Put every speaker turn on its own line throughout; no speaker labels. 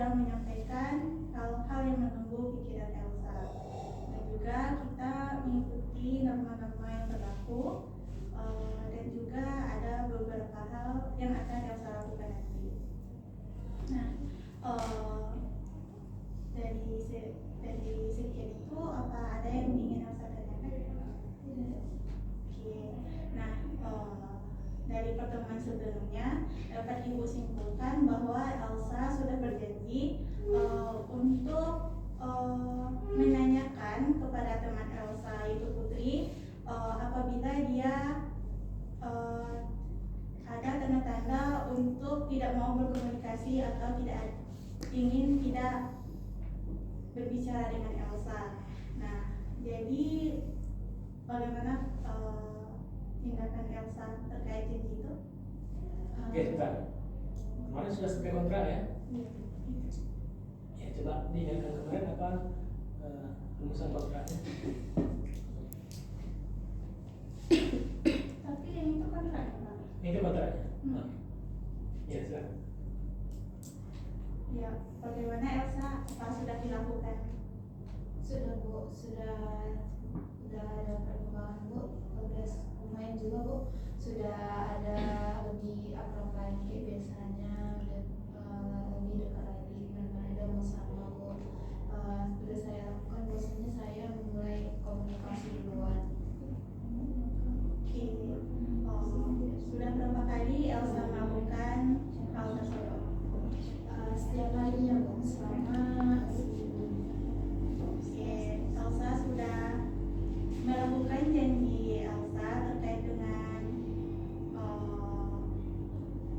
dalam menyampaikan hal-hal yang menunggu pikiran Elsa. Dan juga kita mengikuti norma-norma yang berlaku, dan juga ada beberapa hal yang akan Elsa lakukan nanti. Nah, dari sekian itu apa ada yang ingin Elsa tanyakan? Oke. Nah, dari pertemuan sebelumnya dapat Ibu simpulkan bahwa Elsa sudah berjanji untuk menanyakan kepada teman Elsa itu Putri apabila dia ada tanda-tanda untuk tidak mau berkomunikasi atau ingin tidak berbicara dengan Elsa. Nah, jadi bagaimana tindakan Elsa terkait janji itu?
Oke, sebentar. Kemarin sudah sampai kontrak ya?
Iya.
Ya, coba diingatkan kemarin apa rumusan kontraknya?
Tapi yang itu kontrak, Pak.
Itu kontraknya. Ya, silakan.
Ya, bagaimana Elsa? Apa sudah dilakukan?
Sudah Bu, sudah ada perkembangan Bu, udah lumayan juga Bu, sudah ada lebih akrab lagi biasanya, dan lebih dekat lagi, benar-benar ada masalah Bu. Sudah saya lakukan, biasanya saya memulai komunikasi duluan.
Oke. Sudah berapa kali Elsa melakukan hal tersebut?
Setiap harinya Bu, selama
Elsa sudah melakukan janji Elsa terkait dengan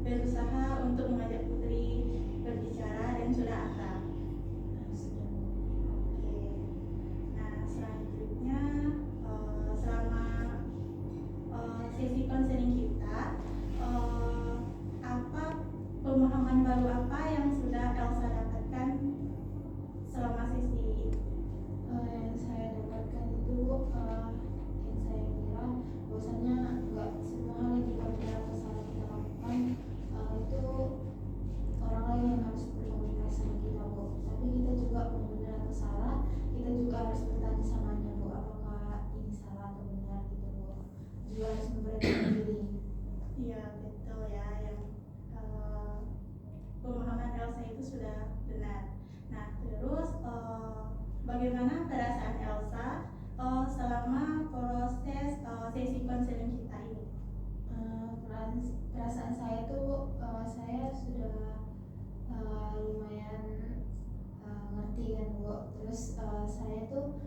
berusaha untuk mengajak Putri berbicara dan sudah akrab. Oke. Nah, selanjutnya selama sesi konseling kita, apa pemahaman baru apa yang sudah Elsa dapatkan selama sesi itu?
yang saya dapatkan itu yang saya kira bahwasanya nggak semua hal yang kita bilang atau salah kita lakukan itu orang lain yang harus berkomunikasi sama kita Bu, tapi kita juga mau benar atau salah kita juga harus bertanya samanya Bu, apakah ini salah atau benar gitu Bu, juga harus memberanikan diri.
Iya, betul ya, yang pemahaman Elsa itu sudah benar. Nah, terus bagaimana perasaan Elsa selama proses sesi konseling kita ini?
Perasaan saya tuh saya sudah lumayan ngerti kan Bu, terus saya tuh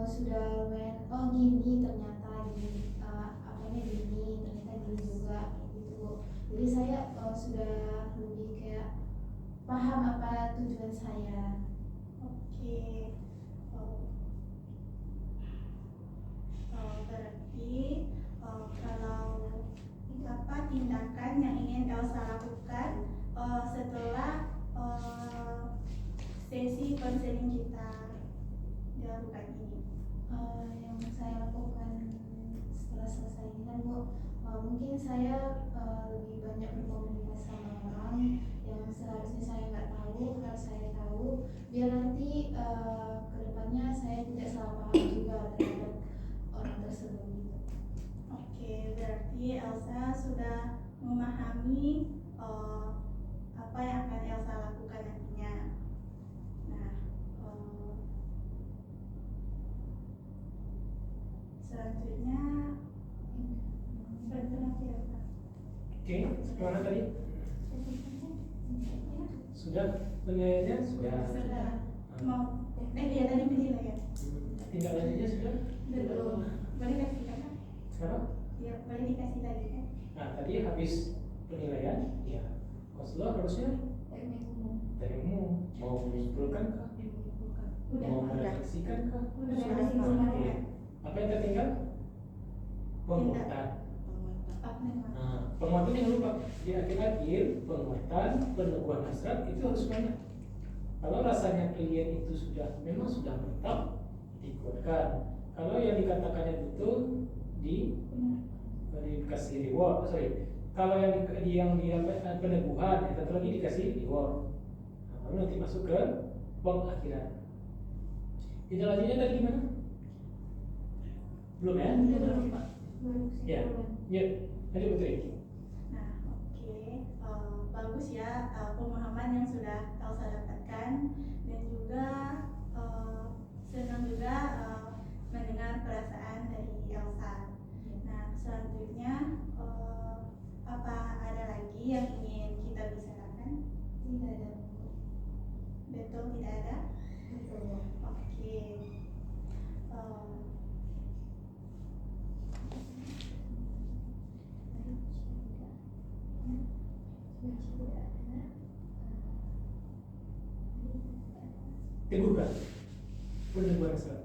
sudah lumayan gini ternyata gini, apanya gini ternyata gini juga gitu Bu, jadi saya sudah lebih kayak paham apa tujuan saya.
Oke. Berarti kalau apa tindakan yang ingin Elsa lakukan setelah sesi konseling kita dilakukan ini?
Yang saya lakukan setelah selesai ini kan Bu, mungkin saya lebih banyak berkomunikasi sama orang yang seharusnya saya nggak tahu, harus saya tahu, biar nanti kedepannya saya tidak salah paham juga terhadap orang tersebut gitu.
Oke, berarti Elsa sudah memahami apa yang akan Elsa lakukan nantinya. Nah, selanjutnya lagi apa?
Oke, kemana tadi? Sudah penilaiannya sudah.
Sudah mau ya tadi penilaian.
Tindak lanjutnya sudah.
Belum. Boleh kasih kan?
Sekarang?
Ya, boleh dikasih tadi kan?
Nah, tadi habis penilaian, ya konselor harusnya dari mau menyimpulkan kah?
Udah.
Mau merefleksikan kah?
Udah.
Oke. Apa yang tertinggal? Penguatan. Nah, penguatan yang lupa di akhir-akhir penguatan peneguhan hasrat itu harus banyak. Kalau rasanya klien itu memang sudah mantap, dikuatkan. Kalau yang dikatakannya betul dikasih reward, Kalau yang peneguhan, satu lagi dikasih reward. Lalu nanti masuk ke pengakhiran. Tindak lanjutnya tadi gimana? Belum ya?
Belum, Pak.
Ya, ya. Lanjut Putri.
Nah, oke. Bagus ya pemahaman yang sudah Elsa dapatkan, dan juga senang juga mendengar perasaan dari Elsa. Nah, selanjutnya apa ada lagi yang ingin kita bicarakan?
Tidak ada.
Betul, tidak ada?
Betul.
Oke.
Teguhkan peneguhan hasrat.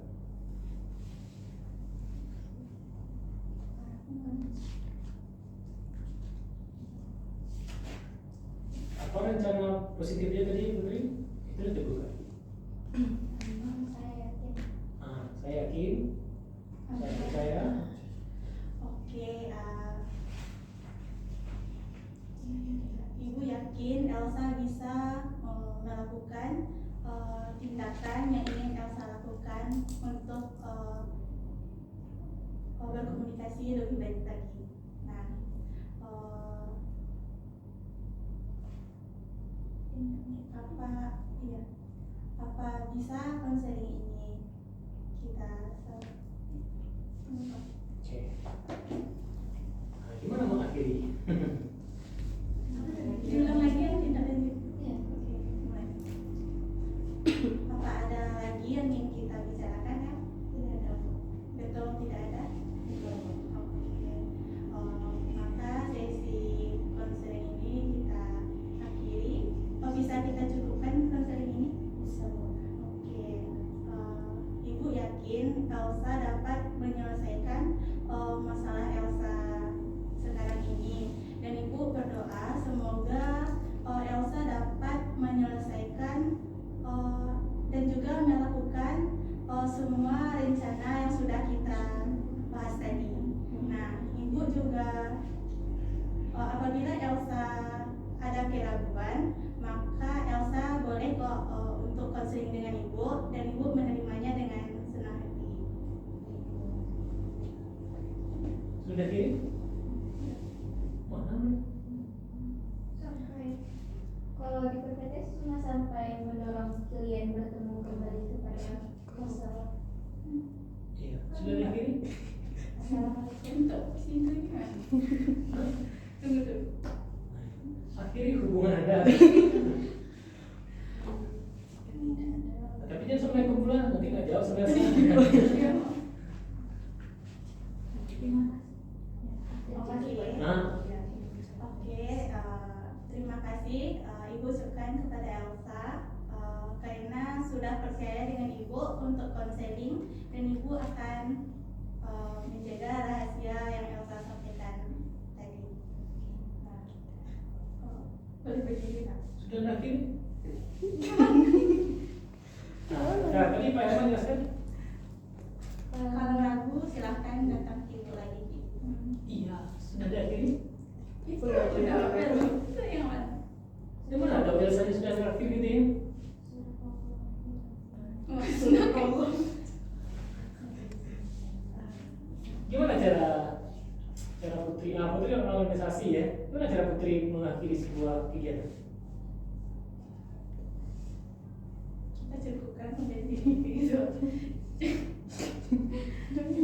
Apa rencana positifnya tadi Putri? Itu diteguhkan.
Saya yakin.
Saya yakin, saya percaya.
Oke, Ibu yakin Elsa bisa melakukan tindakan yang ingin Elsa lakukan untuk berkomunikasi lebih baik lagi. Nah, apa bisa konseling ini kita
Oke. Gimana mengakhiri?
diulang lagi yang tidak lanjut?
Ya.
Oke, mulai. Apa ada lagi yang ingin kita bicarakan ya?
Tidak ada.
Betul, tidak ada?
Betul.
Oke. Maka sesi konseling ini kita akhiri. Bisa kita cukupkan konseling ini?
Bisa.
Oke. Ibu yakin Elsa dapat menyelesaikan masalah Elsa sekarang ini, dan Ibu berdoa semoga Elsa dapat menyelesaikan dan juga melakukan semua rencana yang sudah kita bahas tadi. Nah, Ibu juga apabila Elsa ada keraguan, maka Elsa boleh kok untuk konseling dengan Ibu, dan Ibu menerimanya dengan senang hati.
Sudah kirim? Mana?
Sampai kalau di PPT cuma sampai mendorong klien bertemu kembali kepada masalah.
Iya. Sudah dikirim?
Assalamualaikum.
Untuk sini gimana? Tunggu dulu.
Akhiri hubungan Anda. Tapi jangan sampai kumpulan, nanti nggak jawab sampai selesai.
Terima kasih.
Oke, terima kasih Ibu ucapkan kepada Elsa karena sudah percaya dengan Ibu untuk konseling, dan Ibu akan menjaga rahasia yang Elsa sampaikan tadi. Boleh berdiri, Pak?
Sudah berakhir? Nah, tadi Pak Herman jelaskan?
Kalau ragu silahkan datang ke Ibu lagi.
Iya, sudah diakhiri?
Itu yang mana?
Di mana ada biasanya sudah berakhir gitu ya?
Sudah kamu.
Gimana cara Putri? Putri kan organisasi ya. Gimana cara Putri mengakhiri sebuah kegiatan?
Kita cukupkan sampai sini gitu.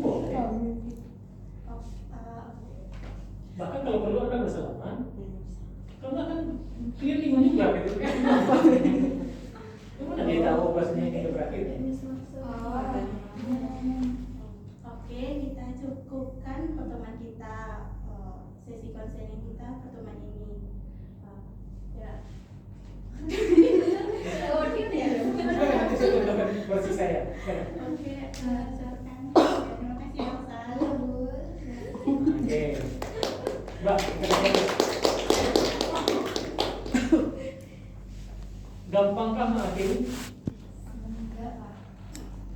Boleh. Bahkan kalau perlu Anda bersalaman. Kalau nggak kan dia bingung juga gitu kan. Gimana dia tahu bahasanya ini berakhir?
Oke, kita cukupkan pertemuan kita, sesi konseling kita pertemuan ini. Ya. Oh, gitu ya.
Nanti saya tunjukkan versi saya.
Oke, silakan. Terima kasih Elsa.
Oke. Mbak, gampangkah mengakhiri?
Enggak, Pak.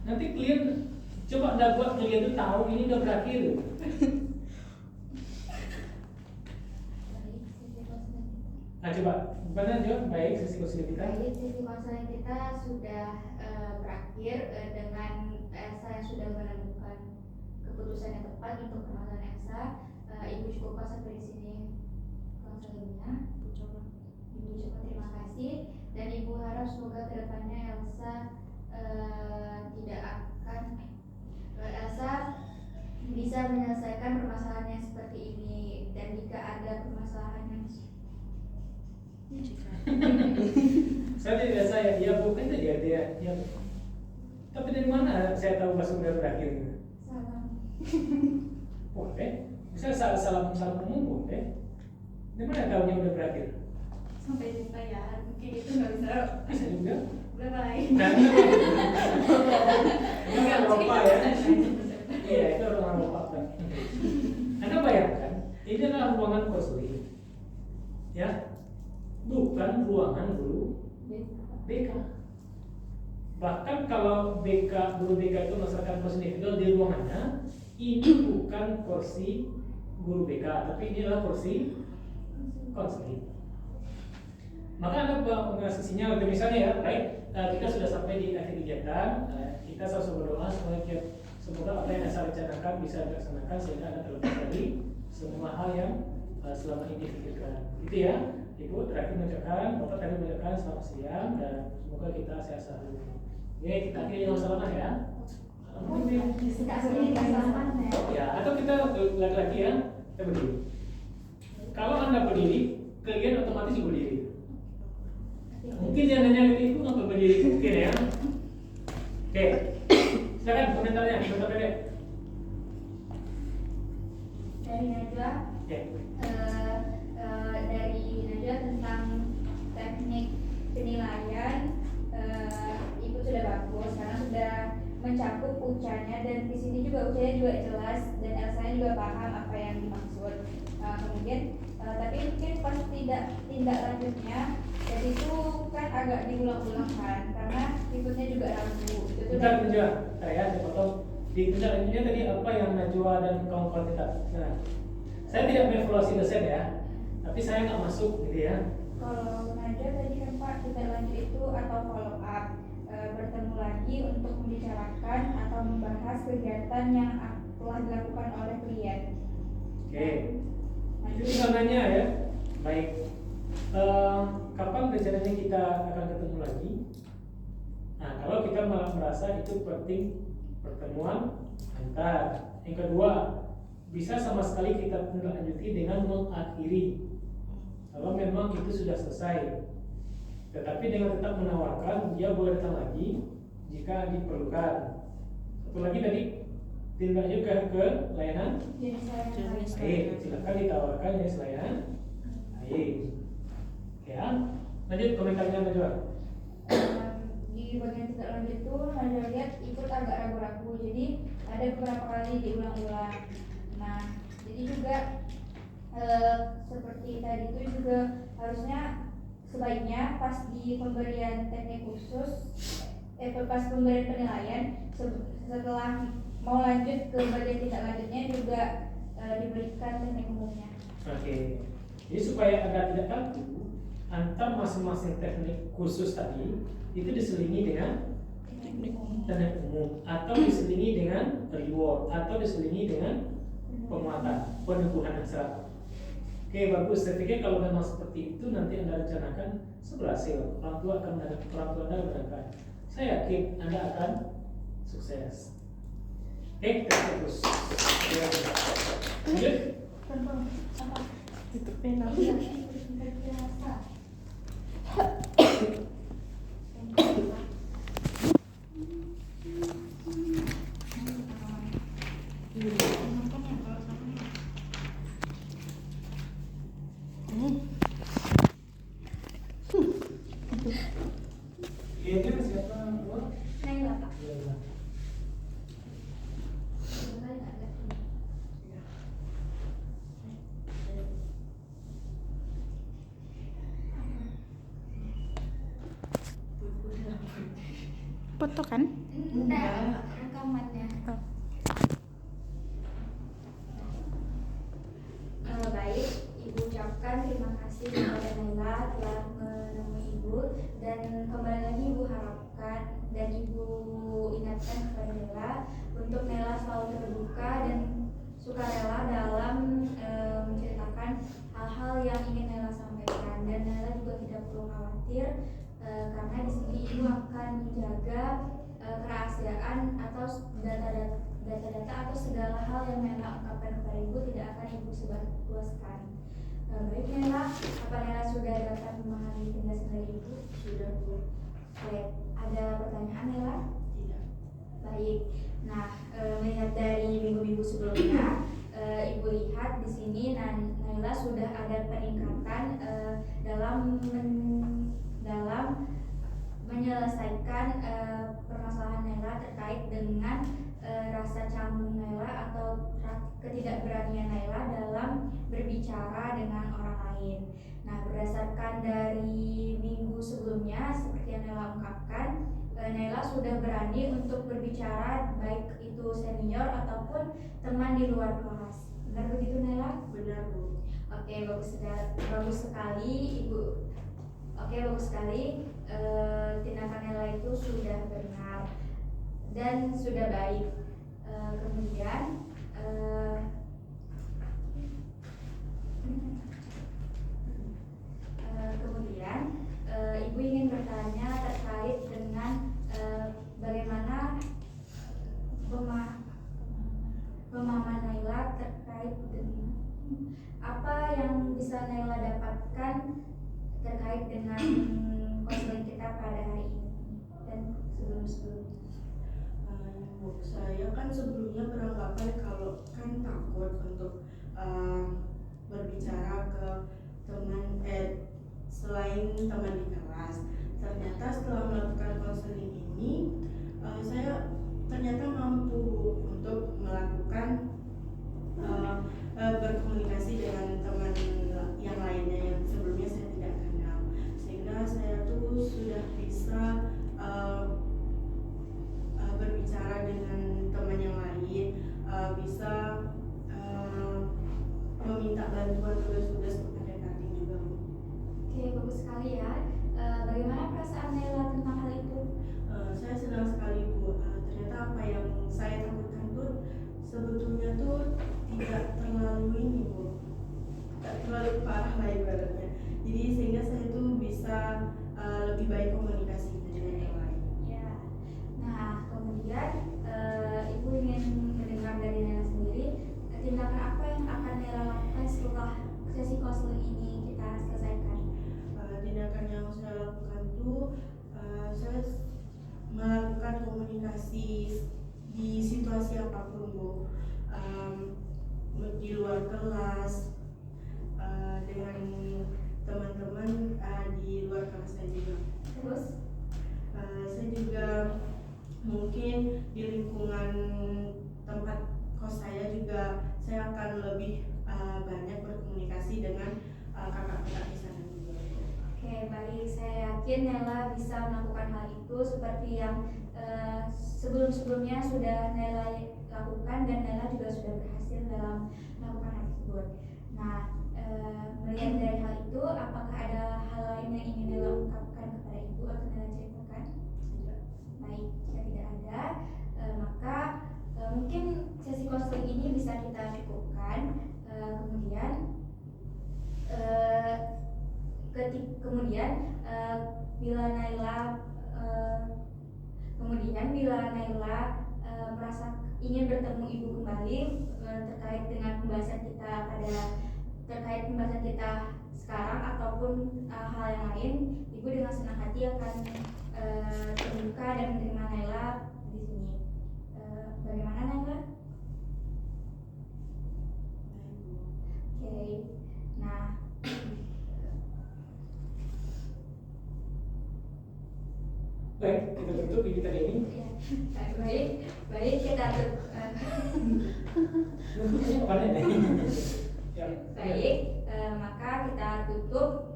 Nanti klien coba Anda buat klien itu tahu ini udah berakhir.
Baik, saya jelaskan.
Nah coba Gimana Jo? Baik sesi konseling kita?
Baik, sesi konseling kita sudah berakhir dengan Elsa yang sudah menemukan keputusan yang tepat untuk permasalahan Elsa. Ibu cukup sampai di sini konselingnya. Ibu ucapkan terima kasih dan Ibu harap semoga kedepannya Elsa Elsa bisa menyelesaikan permasalahan yang seperti ini, dan jika ada permasalahan yang
Saya tidak biasa ya, iya bukan dia ya. Tapi dari mana saya tahu Mas sudah berakhir?
salah.
Boleh. Bisa salam umum boleh. Dari mana tahunya udah berakhir?
Sampai jumpa ya. Mungkin itu nggak bisa.
Bisa juga.
Bye bye.
Nah, ini kan lupa ya. Iya, itu ruangan lupa kan. Anda bayangkan, ini adalah ruangan konseling, ya, bukan ruangan guru BK. Bahkan kalau guru BK itu melaksanakan kursi individual di ruangannya, ini bukan kursi guru BK, tapi ini adalah kursi konseling. Maka Anda mengasih sinyal, misalnya ya, baik, kita sudah sampai di akhir kegiatan. Kita selalu berdoa semoga apa yang saya rencanakan bisa dilaksanakan sehingga Anda terlepas dari semua hal yang selama ini dipikirkan. Gitu ya, Ibu. Terakhir mengucapkan, Bapak tadi mengucapkan selamat siang dan semoga kita sehat selalu. Oke, kita akhiri dengan salaman ya. Ya, atau kita lagi ya, kita berdiri. Kalau Anda berdiri, kalian otomatis berdiri. Mungkin yang nanya itu ngapa berdiri mungkin ya. Oke, silakan komentarnya, komentar pendek.
Dari Najwa,
Ya.
dari Najwa tentang teknik penilaian, Ibu sudah bagus karena sudah mencakup ucanya, dan di sini juga ucanya juga jelas dan Elsa juga paham apa yang dimaksud. Kemudian tapi mungkin pas tindak lanjutnya, dan itu kan agak diulang-ulang kan karena ikutnya juga ragu.
Bentar Najwa, saya potong. Di tindak lanjutnya tadi apa yang Najwa dan kawan-kawan kita. Nah, saya tidak mengevaluasi dosen ya, tapi saya nggak masuk gitu ya.
Kalau Najwa tadi kan Pak, tindak lanjut itu atau follow up, bertemu lagi untuk membicarakan atau membahas kegiatan yang telah dilakukan oleh klien.
Oke, itu sebenarnya ya. Baik, kapan rencananya kita akan ketemu lagi? Nah, kalau kita malah merasa itu penting pertemuan antar. Yang kedua, bisa sama sekali kita tindak lanjuti dengan mengakhiri kalau memang itu sudah selesai. Tetapi dengan tetap menawarkan dia boleh datang lagi jika diperlukan. Satu lagi tadi, tindak juga ke layanan. Baik, silakan ditawarkan jenis layanan. Baik. Ya, lanjut komentarnya Najwa.
Di bagian tindak lanjut itu Najwa lihat ikut agak ragu-ragu, jadi ada beberapa kali diulang-ulang. Nah, jadi juga seperti tadi itu juga harusnya sebaiknya pas di pemberian teknik khusus, pas pemberian penilaian, setelah mau lanjut ke bagian tindak lanjutnya juga diberikan teknik umumnya.
Oke, jadi supaya Anda tidak kaku, antar masing-masing teknik khusus tadi itu diselingi dengan teknik umum, atau diselingi dengan reward, atau diselingi dengan penguatan, peneguhan hasrat. Oke, bagus. Saya pikir kalau memang seperti itu nanti Anda rencanakan berhasil, orang tua Anda menangkan. Saya yakin Anda akan sukses. Oke, kita fokus. Lanjut.
Tutup pena.
Ini siapa?
Naila Pak.
Foto kan?
Enggak, rekamannya. Baik, Ibu ucapkan terima kasih kepada Naila telah juga tidak perlu khawatir karena di sini ibu akan menjaga kerahasiaan atau data-data atau segala hal yang Nela ungkapkan kepada ibu tidak akan ibu sebarluaskan. Baik Nela, apa Nela sudah dapat memahami penjelasan dari ibu?
Sudah Bu.
Baik, ada pertanyaan Nela?
Tidak.
Baik. Nah, melihat dari minggu-minggu sebelumnya, ibu lihat di sini Naila sudah ada peningkatan dalam menyelesaikan permasalahan Naila terkait dengan rasa canggung Naila atau ketidakberanian Naila dalam berbicara dengan orang lain. Nah, berdasarkan dari minggu sebelumnya, seperti yang Naila ungkapkan, Naila sudah berani untuk berbicara baik itu senior ataupun teman di luar kelas. Benar begitu Naila?
Benar Bu.
Oke, bagus sekali Ibu. Oke, bagus sekali. Tindakan Naila itu sudah benar dan sudah baik. Kemudian Ibu ingin bertanya terkait dengan bagaimana pemahaman Naila terkait dengan apa yang bisa Naila dapatkan terkait dengan konseling kita pada hari ini dan sebelum-sebelumnya.
Saya kan sebelumnya beranggapan kalau kan takut untuk berbicara ke teman selain teman di kelas. Ternyata setelah melakukan konseling ini, saya ternyata mampu untuk melakukan berkomunikasi dengan teman yang lainnya yang sebelumnya saya tidak kenal, sehingga saya tuh sudah bisa berbicara dengan teman yang lain, bisa meminta bantuan tugas-tugas pendekatan juga.
Oke, bagus sekali ya. Bagaimana perasaan Naila tentang hal itu?
Saya senang sekali Bu. Ternyata apa yang saya takutkan tuh sebetulnya tuh tidak terlalu ini Bu, tidak terlalu parah lah ibaratnya. Jadi sehingga saya tuh bisa lebih baik komunikasi dengan yang lain.
Ya. Nah, kemudian Ibu ingin mendengar dari Naila sendiri tindakan apa yang akan Naila lakukan setelah sesi konseling ini kita selesaikan.
Tindakan yang saya lakukan tuh saya melakukan komunikasi di situasi apapun Bu, di luar kelas, dengan teman-teman di luar kelas saya juga.
Terus
Saya juga mungkin di lingkungan tempat kos saya juga saya akan lebih banyak berkomunikasi dengan kakak-kakak di sana juga.
oke, baik. Saya yakin Naila bisa melakukan hal itu seperti yang sebelum-sebelumnya sudah Naila lakukan dan Naila juga sudah berhasil dalam melakukan hal tersebut. Nah, melihat dari hal itu, apakah ada hal lain yang ingin Naila ungkapkan kepada Ibu atau Naila ceritakan?
Tidak.
Baik, jika tidak ada, maka mungkin sesi konseling ini bisa kita cukupkan. Bila Naila merasa ingin bertemu Ibu kembali terkait dengan pembahasan kita sekarang ataupun hal yang lain, Ibu dengan senang hati akan terbuka dan menerima Naila di sini. Bagaimana Naila? Oke. Nah,
baik, kita tutup kegiatan ini.
ya, baik kita tutup. Baik, maka kita tutup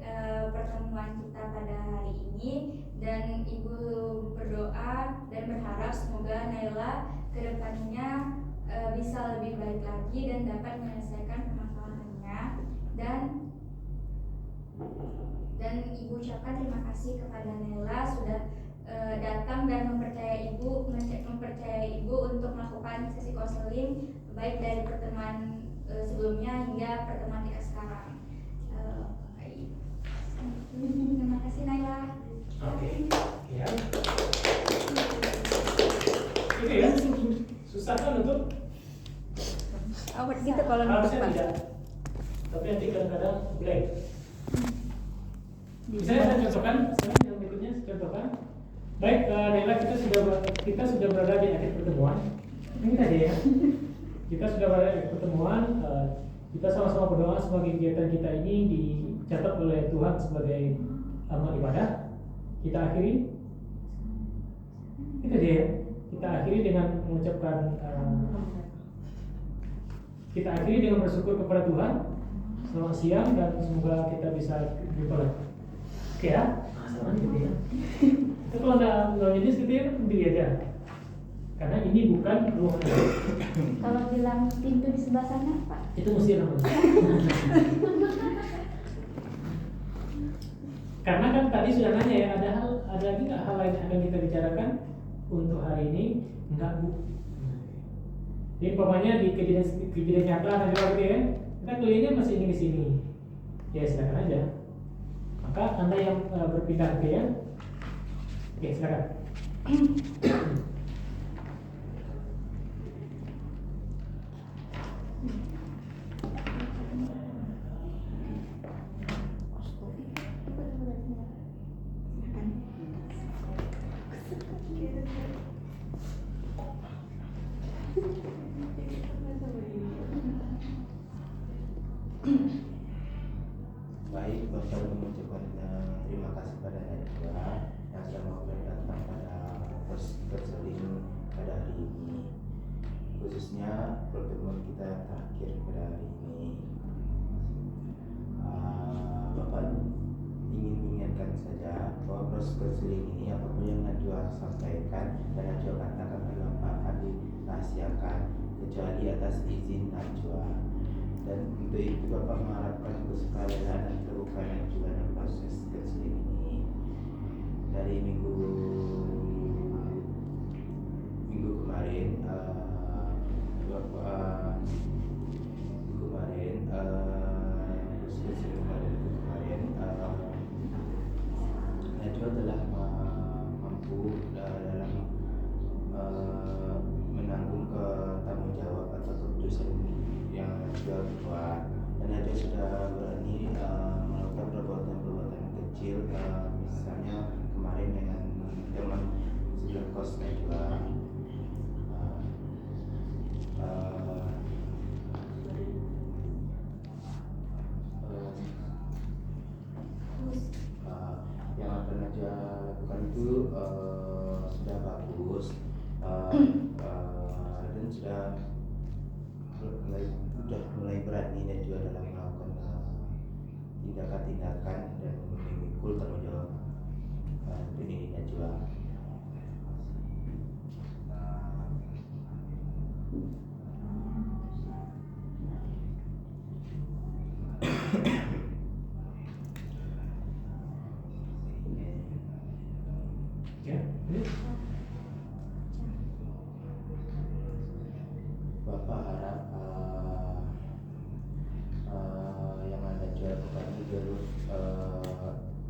pertemuan kita pada hari ini dan Ibu berdoa dan berharap semoga Naila kedepannya bisa lebih baik lagi dan dapat menyelesaikan permasalahannya dan Ibu ucapkan terima kasih kepada Naila sudah datang dan mempercayai Ibu untuk melakukan sesi konseling baik dari pertemuan sebelumnya hingga pertemuan kita sekarang.
kan untuk
Awet gitu kalau nutup
harusnya
Pak.
tidak, tapi nanti kadang-kadang blank. Misalnya saya contohkan, sekarang yang berikutnya saya contohkan. Baik, Dela, kita sudah berada di akhir pertemuan. Ini tadi ya. Kita sudah berada di akhir pertemuan. Kita sama-sama berdoa sebagai kegiatan kita ini dicatat oleh Tuhan sebagai amal ibadah. Kita akhiri. Itu dia. Kita akhiri dengan mengucapkan. Kita akhiri dengan bersyukur kepada Tuhan. Selamat siang dan semoga kita bisa jumpa lagi. Oke ya, sama gitu ya. Itu kalau nggak jenis gitu ya, sendiri aja. Karena ini bukan ruangan.
Kalau bilang pintu di sebelah sana Pak.
Itu mesti namanya. Karena kan tadi sudah nanya ya, ada lagi nggak hal lain yang akan kita bicarakan untuk hari ini? Enggak Bu. Jadi umpamanya di kejadian nyata nanti gitu ya, kita kuliahnya masih ini di sini. Ya silakan aja. Maka Anda yang berpindah ke ya, oke silakan.
Baik, Bapak mengucapkan terima kasih pada Najwa yang sudah mau datang pada perseling pada hari ini, khususnya pertemuan kita yang terakhir pada hari ini. Bapak ingin mengingatkan saja bahwa proses perseling ini apapun yang Najwa sampaikan dan Najwa katakan Bapak akan dirahasiakan kecuali atas izin Najwa. Dan untuk itu Bapak mengharapkan kesukarela dan kerukunan juga dalam proses konseling ini. Dari minggu kemarin Najwa telah mampu dalam menanggung tanggung jawab atau keputusan yang Najwa buat, dan Najwa sudah berani melakukan perbuatan-perbuatan kecil, misalnya kemarin dengan teman sebelah kos Najwa yang akan Najwa lakukan itu sudah bagus, dan sudah mulai berani dan juga dalam melakukan tindakan-tindakan dan memikul tanggung jawab untuk diri Najwa.
Ya,
Bapak harap yang Anda jual bukan itu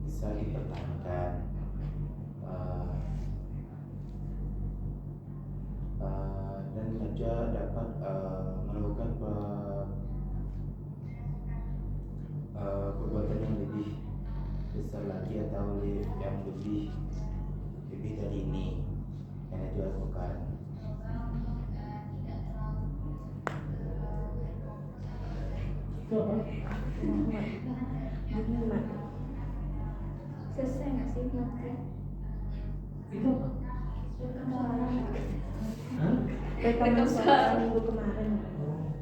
bisa dipertahankan, dan Najwa dapat melakukan perbuatan yang lebih besar lagi atau yang lebih dari ini yang Najwa lakukan.
itu apa?
Selesai nggak sih nanti?
Itu apa? Hah?
Rekaman suara minggu kemarin.
Oh.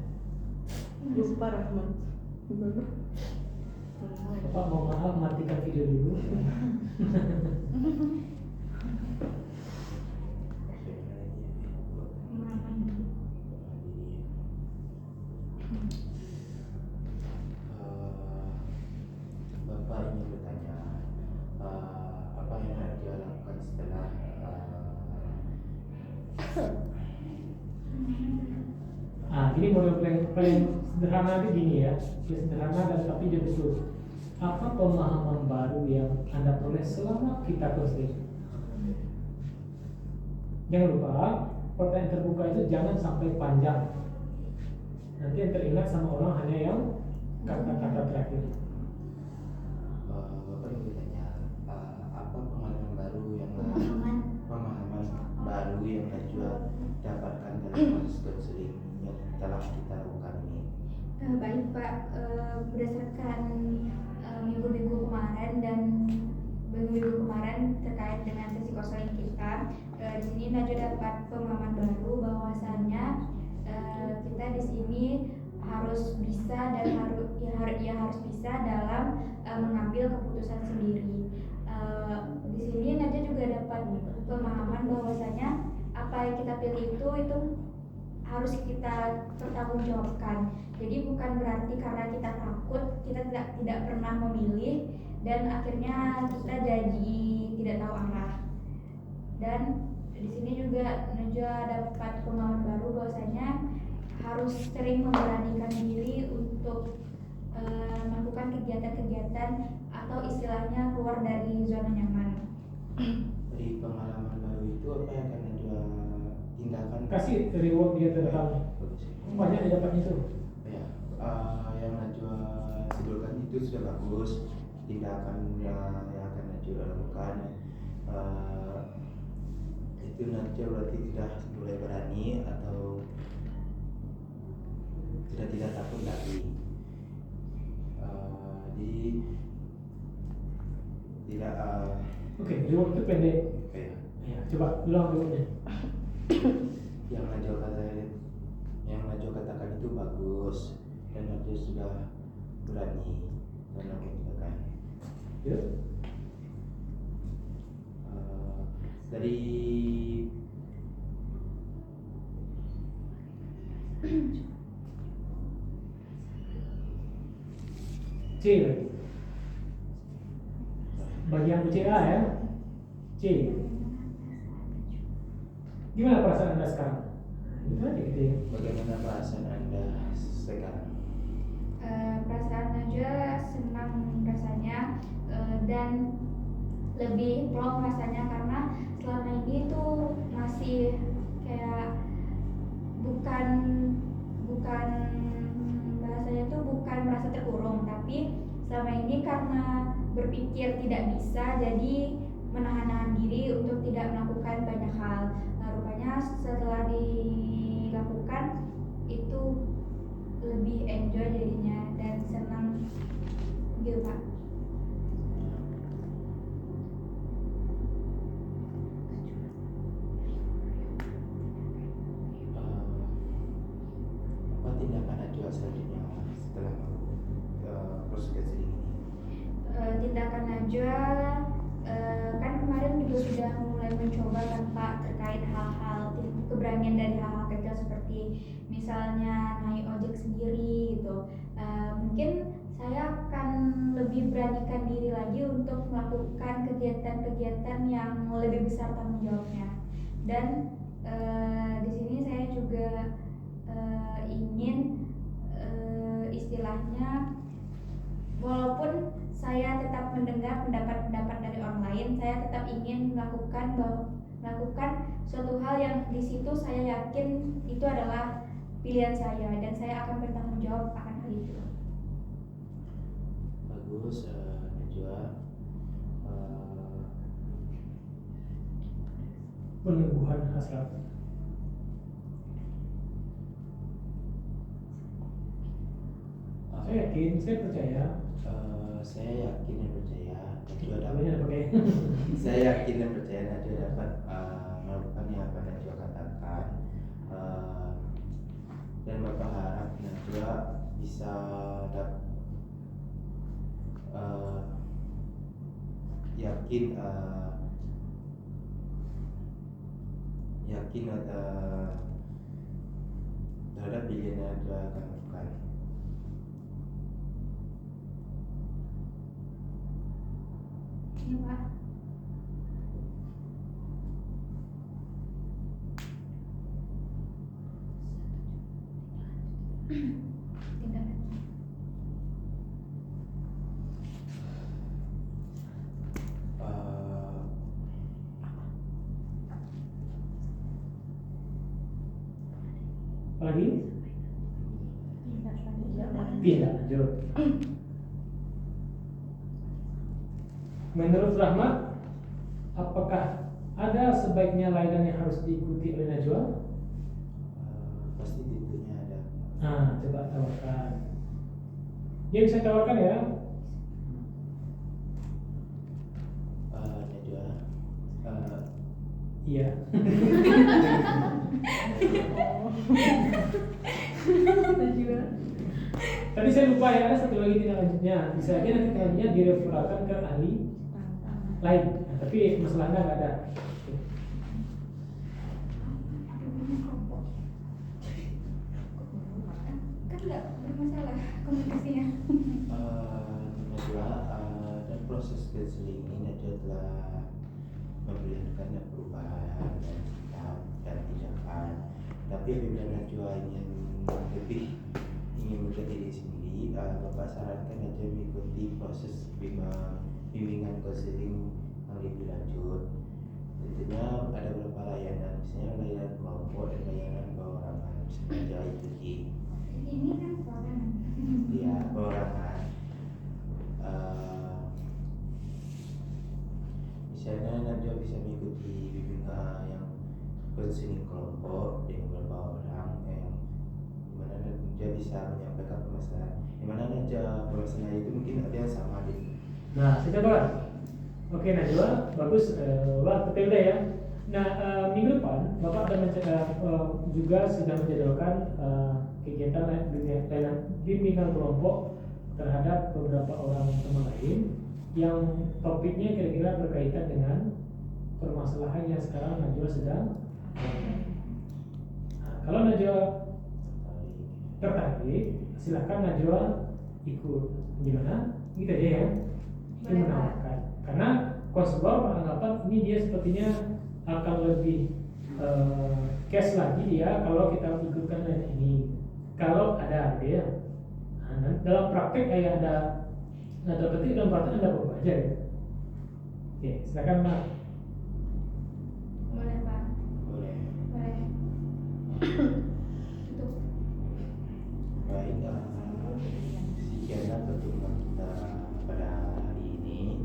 Lupa Rahman.
Bapak mau maaf, matikan video dulu.
Bapak ingin bertanya, apa yang Najwa lakukan setelah
Ini model paling sederhana begini ya, sederhana dan tapi dia betul. Apa pemahaman baru yang Anda peroleh selama kita konseling? Jangan lupa pertanyaan terbuka itu jangan sampai panjang. Nanti yang teringat sama orang hanya yang kata-kata terakhir.
Bapak mau bertanya apa pengalaman baru yang pemahaman baru yang Najwa dapatkan dalam proses konseling yang telah kita lakukan ini?
Baik Pak, berdasarkan minggu-minggu kemarin dan minggu-minggu kemarin terkait dengan sesi konseling kita, di sini Najwa dapat pemahaman baru bahwasannya kita di sini harus bisa dan harus bisa dalam mengambil keputusan sendiri. Di sini Najwa juga dapat pemahaman bahwasanya apa yang kita pilih itu harus kita pertanggungjawabkan. Jadi bukan berarti karena kita takut kita tidak pernah memilih dan akhirnya kita jadi tidak tahu arah. Dan di sini juga Najwa dapat pemahaman baru bahwasanya harus sering memberanikan diri untuk melakukan kegiatan-kegiatan atau istilahnya keluar dari zona nyaman.
Dari pengalaman baru itu apa yang akan Najwa tindakan?
Kasih reward dia tentang
Bagus.
banyak dia dapat itu.
Ya, yang Najwa sebutkan itu sudah bagus. Tindakan yang akan Najwa lakukan itu Najwa berarti sudah mulai berani atau sudah tidak takut lagi. Jadi tidak
Oke, reward itu pendek.
ya,
Ya, coba ulang rewardnya.
yang Najwa katakan itu bagus dan Najwa sudah berani dalam tindakan.
Ya.
Dari
C lagi. Bagi yang CA ya. C. Gimana perasaan Anda sekarang? Itu aja gitu ya.
bagaimana perasaan Anda sekarang?
Perasaan Najwa senang rasanya dan lebih plong rasanya karena selama ini tuh masih kayak bukan bahasanya tuh bukan merasa terkurung, tapi selama ini karena berpikir tidak bisa jadi menahan diri untuk tidak melakukan banyak hal. Rupanya setelah dilakukan itu lebih enjoy jadinya dan senang gitu Pak.
Apa tindakan Najwa selanjutnya setelah proses konseling ini?
Tindakan Najwa kan kemarin juga sudah mulai mencoba kan Pak terkait hal-hal keberanian dari hal-hal kecil seperti misalnya naik ojek sendiri gitu. Mungkin saya akan lebih beranikan diri lagi untuk melakukan kegiatan-kegiatan yang lebih besar tanggung jawabnya. Dan di sini saya juga ingin istilahnya walaupun saya tetap mendengar pendapat-pendapat dari orang lain, saya tetap ingin melakukan suatu hal yang di situ saya yakin itu adalah pilihan saya dan saya akan bertanggung jawab akan hal itu.
Bagus, Najwa.
Peneguhan hasrat. Saya yakin, saya percaya.
Saya yakin dan percaya Najwa
Namanya ada pakai.
saya yakin dan percaya Najwa dapat melakukan yang akan Najwa katakan, dan Bapak harap Najwa bisa yakin terhadap pilihan yang Najwa akan lakukan.
Iya Pak. Tindakan.
Apalagi? Tindak lanjut. Menurut Rahmat, apakah ada sebaiknya layanan yang harus diikuti oleh Najwa?
Pasti tentunya ada.
Nah, coba tawarkan. Dia bisa tawarkan ya.
Najwa,
Iya. Tadi saya lupa ya, ada satu lagi tindak lanjutnya. Bisa aja nanti tindak lanjutnya direferalkan ke ahli lain. Nah, tapi masalahnya nggak ada.
Kan nggak bermasalah komunikasinya.
Najwa, dan proses counseling ini Najwa telah memperlihatkan perubahan dan sikap dan tindakan. Tapi apabila Najwa ingin menjaga diri sendiri, Bapak sarankan Najwa mengikuti proses bimbingan counseling yang lebih lanjut. Tentunya ada beberapa layanan, misalnya layanan kelompok dan layanan perorangan bisa Najwa ikuti.
Ini kan orang.
Ya, perorangan. Misalnya Najwa bisa mengikuti bimbingan yang counseling kelompok dengan beberapa orang yang dimana Najwa bisa menyampaikan permasalahan. Dimana Najwa permasalahan itu mungkin ada yang sama deh.
Nah, saya coba. Oke Najwa, bagus. Bapak betul deh ya. Nah, minggu depan Bapak akan juga sedang menjadwalkan kegiatan bimbingan kelompok terhadap beberapa orang teman lain yang topiknya kira-kira berkaitan dengan permasalahan yang sekarang Najwa sedang. Nah, kalau Najwa tertarik, silakan Najwa ikut. Gimana? Gitu aja ya. Itu menawarkan. Karena konselor beranggapan ini dia sepertinya akan lebih cash lagi dia kalau kita ikutkan layanan ini. Kalau ada ya. Nah, dalam praktek kayak ada petik dalam praktek ada apa aja ya. Oke, silakan Mbak.
Boleh Pak.
Boleh.
Boleh. Itu.
Baik, sekianlah pertemuan kita pada hari ini.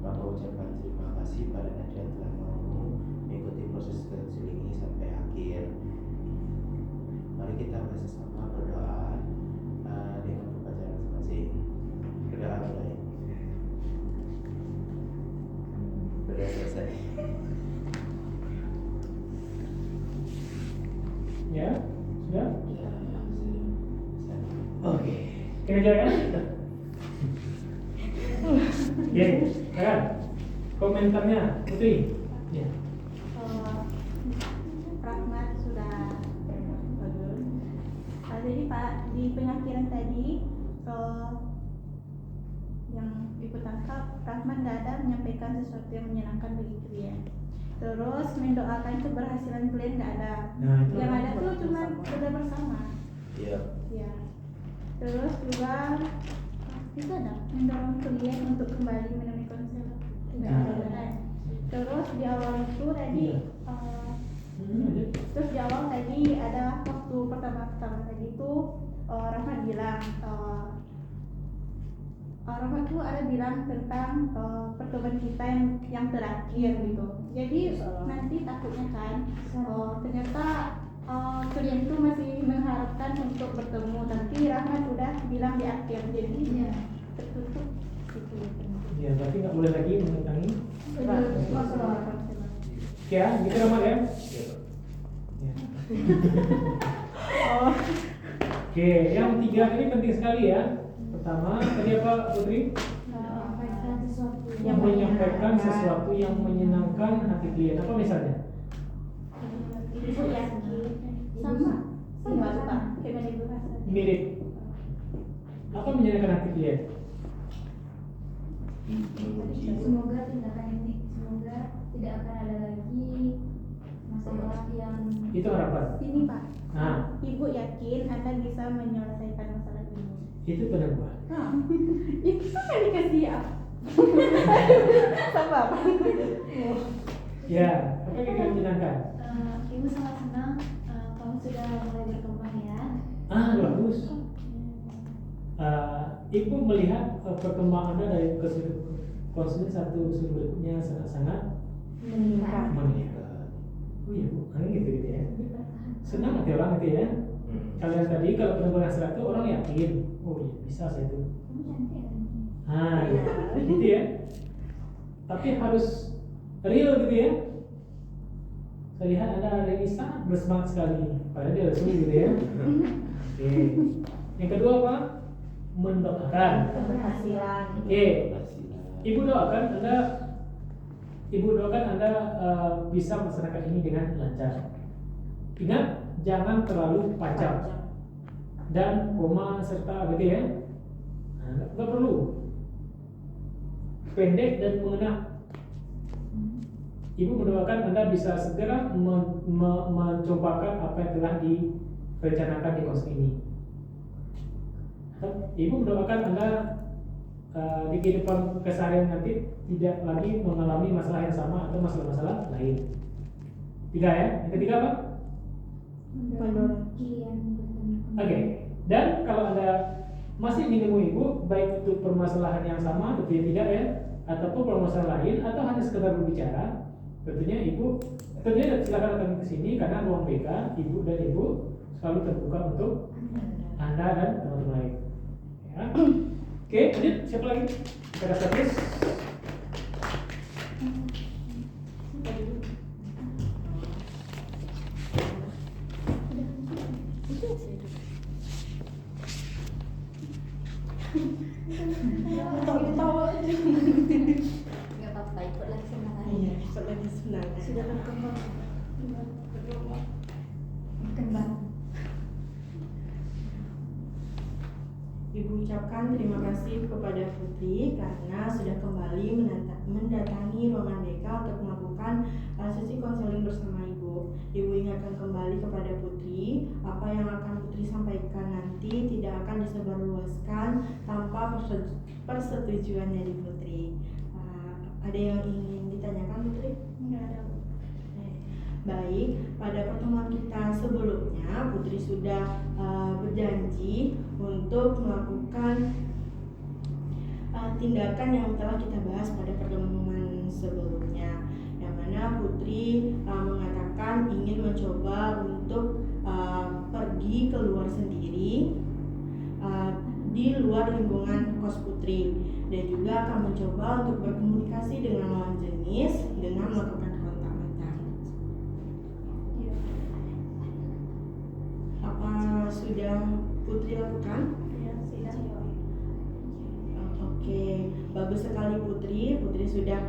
Bapak ucapkan terima kasih pada Najwa telah mau mengikuti proses counseling ini sampai akhir. Mari kita bersama berdoa dengan membaca masing-masing. Berdoa mulai. Berdoa selesai.
Ya, sudah?
Ya, sudah.
Oke. Kita jalan. Oke, kan? Komentarnya Putri. Ya.
Rahmat sudah bagus. Jadi Pak, di pengakhiran tadi yang Ibu tangkap, Rahmat tidak ada menyampaikan sesuatu yang menyenangkan bagi klien. Terus mendoakan keberhasilan klien tidak ada.
Nah, itu
Yang ada tuh cuma sudah bersama.
Iya.
Ya. Terus juga itu ada mendorong klien untuk kembali menemui konselor. Tidak ada. Terus di awal itu tadi terus di awal tadi ada waktu pertama tadi itu Rahmat bilang Rahmat tuh ada bilang tentang pertemuan kita yang terakhir gitu. Jadi nanti takutnya kan ternyata klien tuh masih mengharapkan untuk bertemu, tapi Rahmat udah bilang di akhir, jadi tertutup gitu.
Ya, berarti nggak boleh lagi menentangi.
Masalah.
Oke ya, gitu Rahmat ya. Ya. Oke, yang tiga ini penting sekali ya. Pertama, tadi apa Putri? Yang menyampaikan sesuatu yang menyenangkan hati klien. Apa misalnya?
Ibu yakin sama Pak, kayak ibu rasa.
Mirip. Apa menyenangkan hati klien?
Semoga tindakan ini, semoga tidak akan ada lagi masalah yang
Itu harapan.
Ini Pak,
Nah,
Ibu yakin Anda bisa menyelesaikan masalah ini.
itu peneguhan.
Itu kan dikasih
Sama apa?
Ya, apa yang kita menyenangkan?
Ibu sangat senang kamu sudah mulai berkembang ya.
Bagus. Ibu melihat perkembangan Anda dari konseling satu berikutnya sangat-sangat
Meningkat.
meningkat. Oh iya Bu, gitu ya. Senang hati orang gitu ya. Kalian tadi kalau peneguhan hasrat itu orang yakin, oh iya bisa saya itu. Gitu ya. Tapi harus real gitu ya. Saya lihat Anda hari ini sangat bersemangat sekali. Padahal dia lesu gitu ya. Oke. Yang kedua apa? Mendoakan.
Keberhasilan.
Oke. Ibu doakan Anda bisa melaksanakan ini dengan lancar. Ingat, jangan terlalu panjang dan koma serta gitu ya. Nggak perlu. Pendek dan mengena. Ibu mendoakan Anda bisa segera mencobakan apa yang telah direncanakan di kos ini. Ibu mendoakan Anda di kehidupan keseharian nanti tidak lagi mengalami masalah yang sama atau masalah-masalah lain. 3 ya. Yang ketiga apa?
Mendorong.
Oke. Dan kalau Anda masih ingin menemui Ibu, baik itu permasalahan yang sama atau tidak ya, ataupun permasalahan lain atau hanya sekedar berbicara, tentunya silakan datang ke sini karena ruang BK Ibu dan Ibu selalu terbuka untuk Anda dan teman-teman lain. Ya. Oke, lanjut. Siapa lagi? Kita status.
Nggak apa-apa, ikut lagi senang aja.
Iya, lagi senang.
Sudah berkembang.
Berkembang.
Ibu ucapkan terima kasih kepada Putri karena sudah kembali mendatangi ruangan BK untuk melakukan sesi konseling bersama Ibu. Ibu ingatkan kembali kepada Putri, apa yang akan Putri sampaikan nanti tidak akan disebarluaskan tanpa persetujuan dari Putri. Ada yang ingin ditanyakan Putri?
Enggak ada.
Baik, pada pertemuan kita sebelumnya Putri sudah berjanji untuk melakukan tindakan yang telah kita bahas pada pertemuan sebelumnya, yang mana Putri mengatakan ingin mencoba untuk pergi keluar sendiri di luar lingkungan kos Putri, dan juga akan mencoba untuk berkomunikasi dengan lawan jenis dengan melakukan kontak mata. Apa sudah Putri lakukan?
Ya, sudah.
Oke, bagus sekali Putri. Putri sudah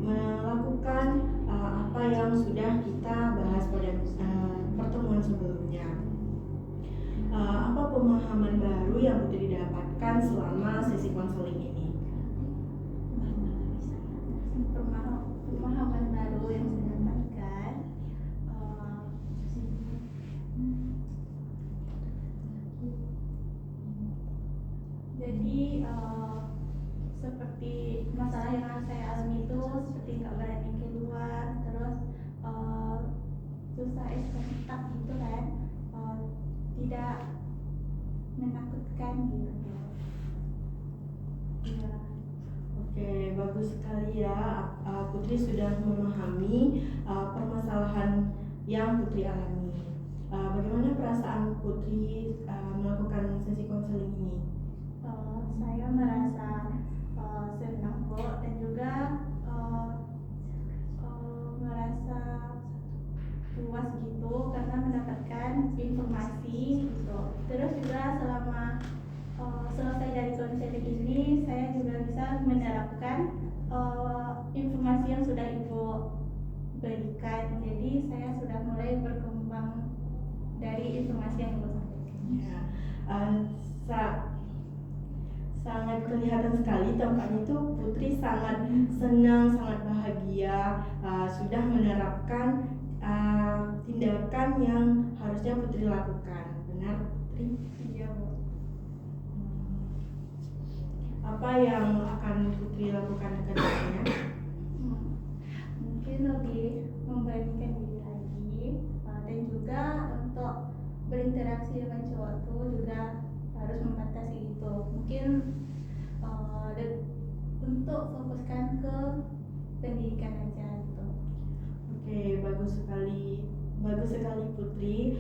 melakukan apa yang sudah kita bahas pada pertemuan sebelumnya. Apa pemahaman baru yang Putri dapatkan selama sesi konseling ini?
Pemahaman baru yang saya dapatkan, jadi seperti masalah yang saya alami itu seperti nggak berani keluar, terus susah kontak gitu kan, tidak menakutkan gitu. Ya.
Oke, bagus sekali ya. Putri sudah memahami permasalahan yang Putri alami. Bagaimana perasaan Putri melakukan sesi konseling ini?
Saya merasa senang kok, dan juga merasa puas gitu karena mendapatkan informasi gitu. Terus juga selama selesai dari konseling ini, saya juga bisa menerapkan informasi yang sudah Ibu berikan. Jadi saya sudah mulai berkembang dari informasi yang Ibu sampaikan.
Ya, sangat kelihatan sekali tampaknya itu Putri sangat senang, sangat bahagia, sudah menerapkan tindakan yang harusnya Putri lakukan. Benar Putri?
Iya, Bu.
Apa apa yang akan Putri lakukan ke depannya?
Mungkin lebih memberanikan diri lagi, dan juga untuk berinteraksi dengan cowok tuh juga harus membatasi itu. Mungkin untuk fokuskan ke pendidikan aja gitu.
Oke, bagus sekali Putri.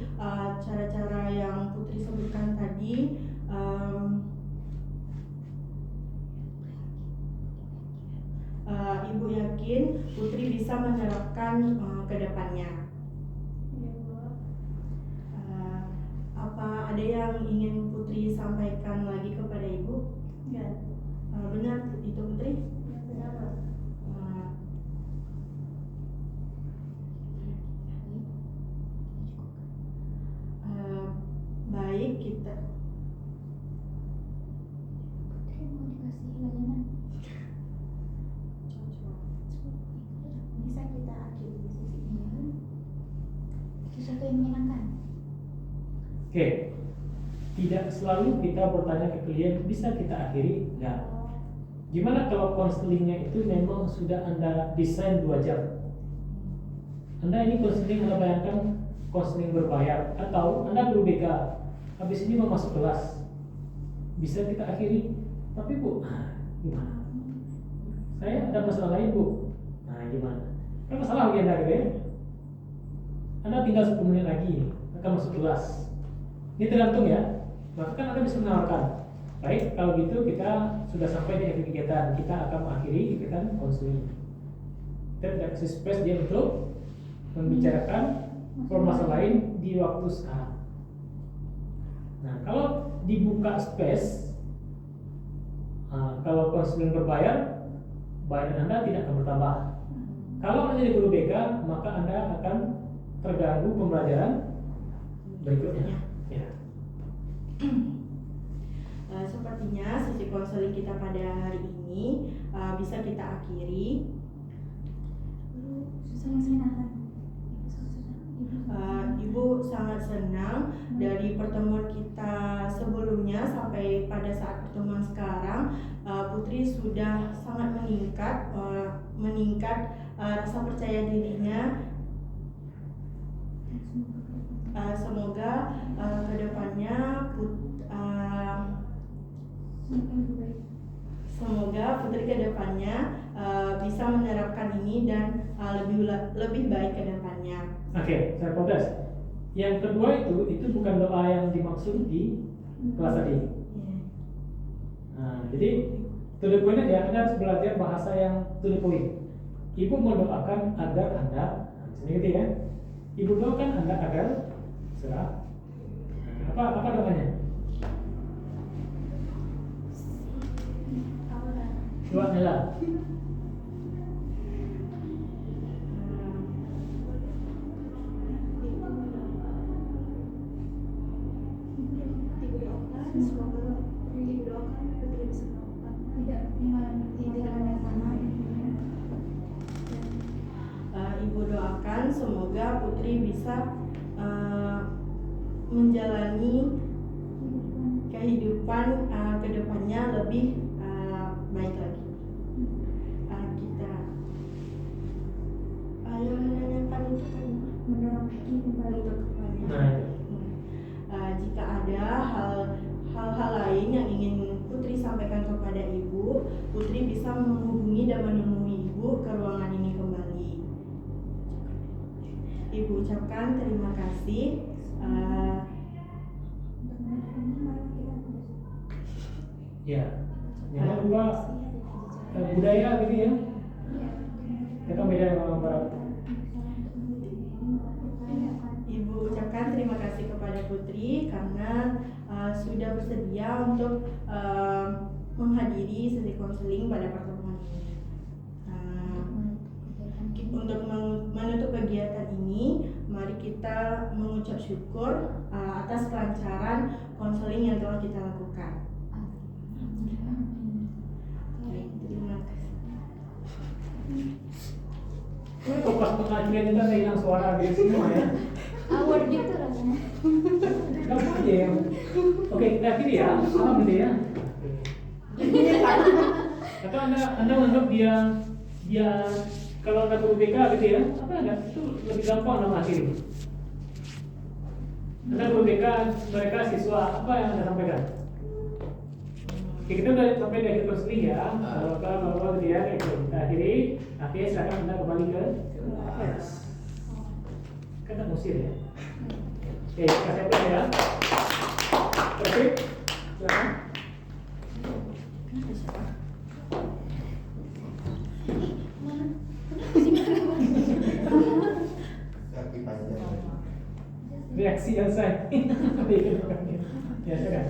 Cara-cara yang Putri sebutkan tadi Ibu yakin Putri bisa menerapkan ke depannya.
Ya, Bu.
Apa ada yang ingin Putri sampaikan lagi kepada Ibu?
Ya,
Benar itu Putri?
ya benar, Bu.
Baik, kita
Putri mau dikasih layanan.
Bisa kita akhiri di sisi ini.
Sesuatu yang menyenangkan.
Oke, tidak selalu kita bertanya ke klien bisa kita akhiri, enggak. Gimana kalau konselingnya itu memang sudah Anda desain 2 jam? Anda ini konseling, Anda bayangkan konseling berbayar, atau Anda guru BK, habis ini mau masuk kelas, bisa kita akhiri. Tapi Bu, gimana? Saya ada masalah lain Bu. Nah gimana? Kan masalah bagi Anda gitu ya. Anda tinggal 10 menit lagi akan masuk kelas. Ini tergantung ya. Maka kan Anda bisa menawarkan, baik kalau gitu kita sudah sampai di akhir kegiatan, kita akan mengakhiri kegiatan konseling. Kita tidak kasih space dia untuk membicarakan permasalahan di waktu sekarang. Nah kalau dibuka space, kalau konseling berbayar, bayaran Anda tidak akan bertambah. Kalau Anda jadi guru BK, maka Anda akan terganggu pembelajaran berikutnya. Ya.
Sepertinya sesi konseling kita pada hari ini bisa kita akhiri. Ibu sangat senang dari pertemuan kita sebelumnya sampai pada saat pertemuan sekarang, Putri sudah sangat meningkat rasa percaya dirinya. Semoga kedepannya semoga Putri kedepannya bisa menerapkan ini dan lebih baik kedepannya.
Oke, saya protes. Yang kedua itu bukan doa yang dimaksud di kelas tadi. Nah, jadi to the point aja, Anda harus belajar bahasa yang to the point. Ibu mendoakan agar Anda, sini gitu ya. Ibu doakan Anda agar serah. Apa doanya? Doa Nela.
Semoga didoakan Putri bisa melakukan
Tidak mengalami masalah yang sama.
Ibu doakan semoga Putri bisa menjalani kehidupan kedepannya lebih baik lagi. Kita yang menanyakan itu kan
Mendorong Vicky kembali
untuk kedepannya.
Nah, itu.
Jika ada hal-hal lain yang ingin Putri sampaikan kepada Ibu, Putri bisa menghubungi dan menemui Ibu ke ruangan ini kembali. Ibu ucapkan terima kasih.
Ya. Yang kedua budaya gitu ya. Kita beda dengan orang barat.
Ibu ucapkan terima kasih kepada Putri karena sudah bersedia untuk menghadiri sesi konseling pada pertemuan ini. Untuk menutup kegiatan ini, mari kita mengucap syukur atas kelancaran konseling yang telah kita lakukan. Terima kasih.
Kok pas pengajian kita saya hilang suara gitu semua ya.
Award gitu rasanya.
Gampang aja ya. Oke, kita akhiri ya. Salam gitu ya. Atau anda menganggap dia kalau anda guru BK gitu ya, apa enggak itu lebih gampang dalam akhir. Anda guru BK, mereka siswa, apa yang anda sampaikan? Oke, kita udah sampai di akhir kelas ini ya. Kalau dia kita akhiri, akhirnya silakan anda kembali ke kelas. Kita musir ya. Oke, kasih apa ya? Oke, silakan.
Kaki panjang.
Reaksi yang saya. Biasa kan?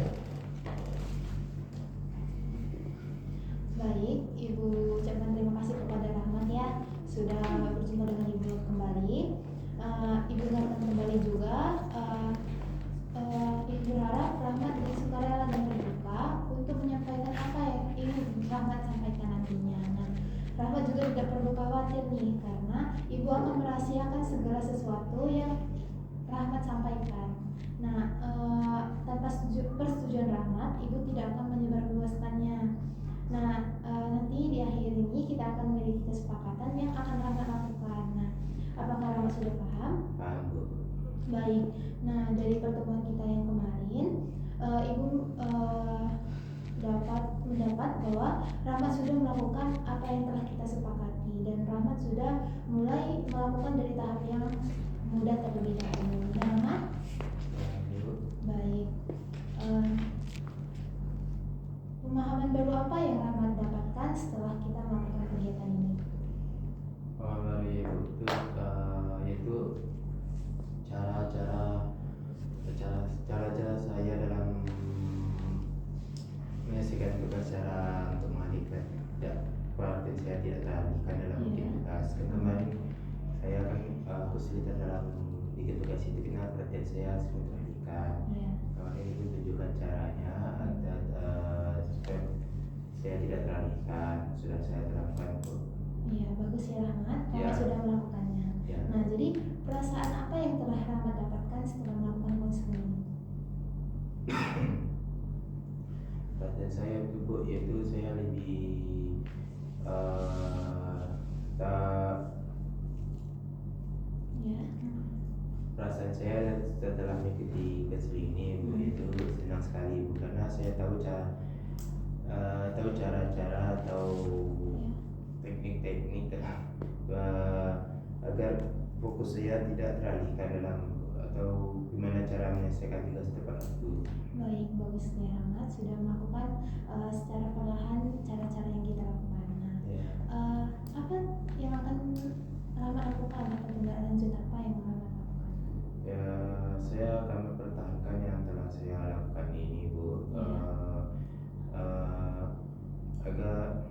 Baik, Ibu ucapkan terima kasih kepada Rahmat ya sudah berjumpa dengan Ibu kembali. Ibu ingatkan kembali juga, Ibu harap Rahmat dengan sukarela dan terbuka untuk menyampaikan apa yang ingin Rahmat sampaikan nantinya. Nah, Rahmat juga tidak perlu khawatir nih karena Ibu akan merahasiakan segala sesuatu yang Rahmat sampaikan. Nah, tanpa persetujuan Rahmat, Ibu tidak akan menyebarluaskannya. Nah, nanti di akhir ini kita akan memiliki kesepakatan yang akan Rahmat lakukan. Nah, apakah Rahmat sudah paham?
Paham, Bu.
Baik. Nah, dari pertemuan kita yang kemarin, Ibu dapat mendapat bahwa Rahmat sudah melakukan apa yang telah kita sepakati dan Rahmat sudah mulai melakukan dari tahap yang mudah terlebih dahulu. Ya, Rahmat? Baik. Pemahaman baru apa yang Rahmat dapatkan setelah kita melakukan kegiatan ini?
Pemahaman baru yaitu cara-cara saya dalam menyelesaikan tugas secara untuk mengalihkan perhatian saya tidak teralihkan dalam aktivitas. Kemarin saya kan kesulitan dalam bikin tugas itu karena perhatian saya sering teralihkan. Kemarin itu tunjukkan caranya agar supaya saya tidak teralihkan. Sudah saya terapkan, Bu.
Iya, bagus ya Rahmat, Rahmat
Ya.
sudah melakukannya.
Ya.
Nah, jadi perasaan apa yang telah Rahmat dapatkan setelah melakukan konseling ini?
Perhatian saya itu, Bu, yaitu saya lebih
Ya.
perasaan saya setelah mengikuti konseling ini, Bu, itu senang sekali, Bu, karena saya tahu cara-cara atau teknik-teknik agar fokus saya tidak teralihkan dalam atau gimana cara menyelesaikan tugas tepat waktu.
Baik, bagus ya Rahmat sudah melakukan secara perlahan cara-cara yang kita lakukan. Nah,
Ya.
apa yang akan Rahmat lakukan atau tindak lanjut apa yang Rahmat lakukan?
Ya, saya akan mempertahankan yang telah saya lakukan ini, Bu. Agak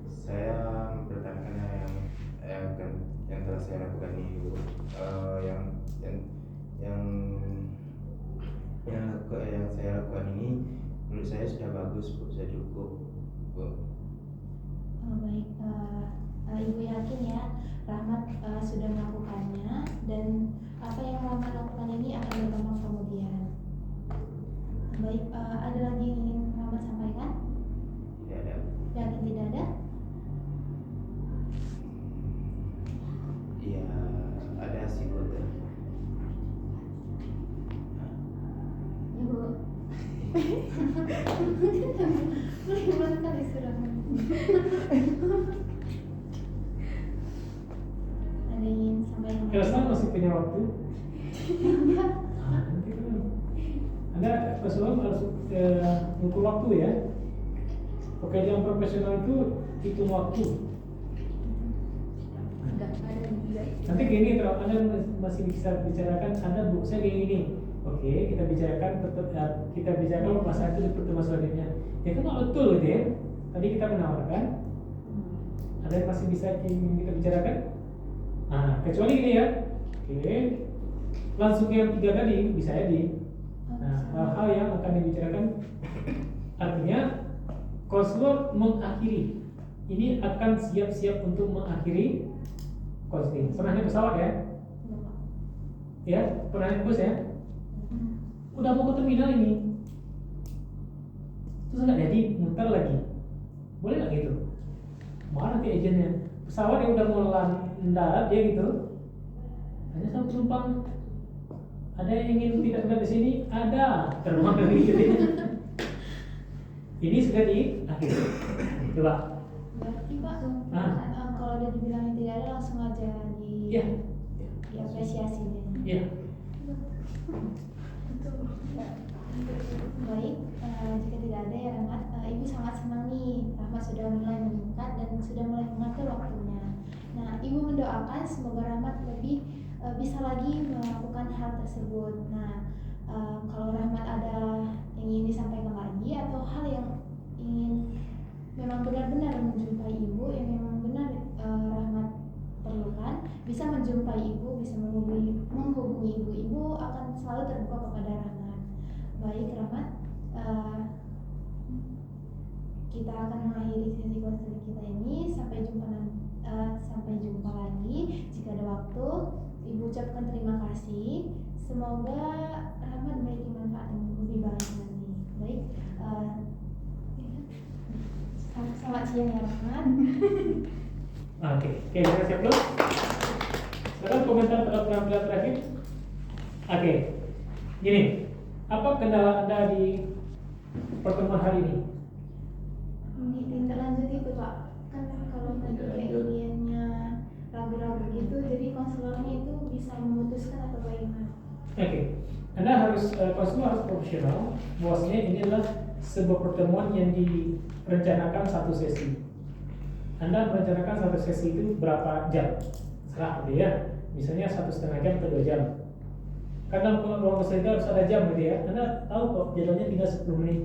saya mempertahankan yang telah saya lakukan ini, Bu. Yang saya lakukan ini menurut saya sudah bagus, Bu, sudah cukup, Bu.
Baik, Ibu yakin ya Rahmat sudah melakukannya dan apa yang Rahmat lakukan ini akan berkembang kemudian. Baik, ada lagi yang ingin Rahmat sampaikan?
Tidak ada.
Yakin tidak ada?
Iya, ada sih, Bu.
Ibu. Bagaimana kali sudah? Ada yang ingin sampaikan?
Kelas masih punya waktu.
Enggak.
Nanti kan Anda Rasulullah harus mengukur waktu ya. Pekerjaan profesional itu hitung waktu.
Enggak ada juga.
Nanti gini, kalau Anda masih bisa bicarakan, Anda bu, saya kayak gini. Oke, kita bicarakan masalah itu di pertemuan selanjutnya. Ya kan nggak betul gitu ya. Tadi kita menawarkan, ada yang masih bisa kita bicarakan. Nah, kecuali ini ya. Oke, langsung yang 3 tadi bisa jadi. Nah, hal-hal yang akan dibicarakan artinya konselor mengakhiri. Ini akan siap-siap untuk mengakhiri konseling. Pernah naik pesawat ya? Ya, pernah naik bus ya? Udah mau ke terminal ini. terus nggak jadi muter lagi, boleh nggak gitu? Mana nanti agennya pesawat yang udah mau mendarat dia gitu, hanya sama penumpang ada yang ingin tidak mendarat di sini, ada terbang lagi gitu ya. Ini sudah di akhir. Coba.
Berarti Pak, kalau udah dibilangin tidak ada langsung aja
Iya.
diapresiasi deh.
Iya.
Baik, jika tidak ada ya Rahmat, Ibu sangat senang nih Rahmat sudah mulai meningkat dan sudah mulai mengatur waktunya. Nah, Ibu mendoakan semoga Rahmat lebih bisa lagi melakukan hal tersebut. Nah, kalau Rahmat ada yang ingin disampaikan lagi atau hal yang ingin memang benar-benar menjumpai Ibu, yang memang benar Rahmat perlukan, bisa menjumpai Ibu, bisa menghubungi Ibu. Ibu akan selalu terbuka kepada Rahmat. Baik Rahmat, kita akan mengakhiri sesi konseling kita ini. Sampai jumpa lagi jika ada waktu. Ibu ucapkan terima kasih. Semoga Rahmat memiliki manfaat yang lebih baik nanti. Baik, selamat siang ya Rahmat.
Oke, kita siap belum? Sekarang komentar terhadap penampilan terakhir. Oke, gini, apa kendala Anda di pertemuan hari ini?
Tindak lanjut itu Pak, kan kalau tadi kayak kliennya ragu-ragu gitu, jadi konselornya itu bisa memutuskan atau bagaimana?
Oke, Anda harus konselor harus profesional. Bahwasanya ini adalah sebuah pertemuan yang direncanakan satu sesi. Anda merencanakan satu sesi itu berapa jam? Serah gitu ya. Misalnya 1,5 jam atau 2 jam. Karena ruang konseling harus ada jam gitu ya. Anda tahu kok jadwalnya tinggal 10 menit.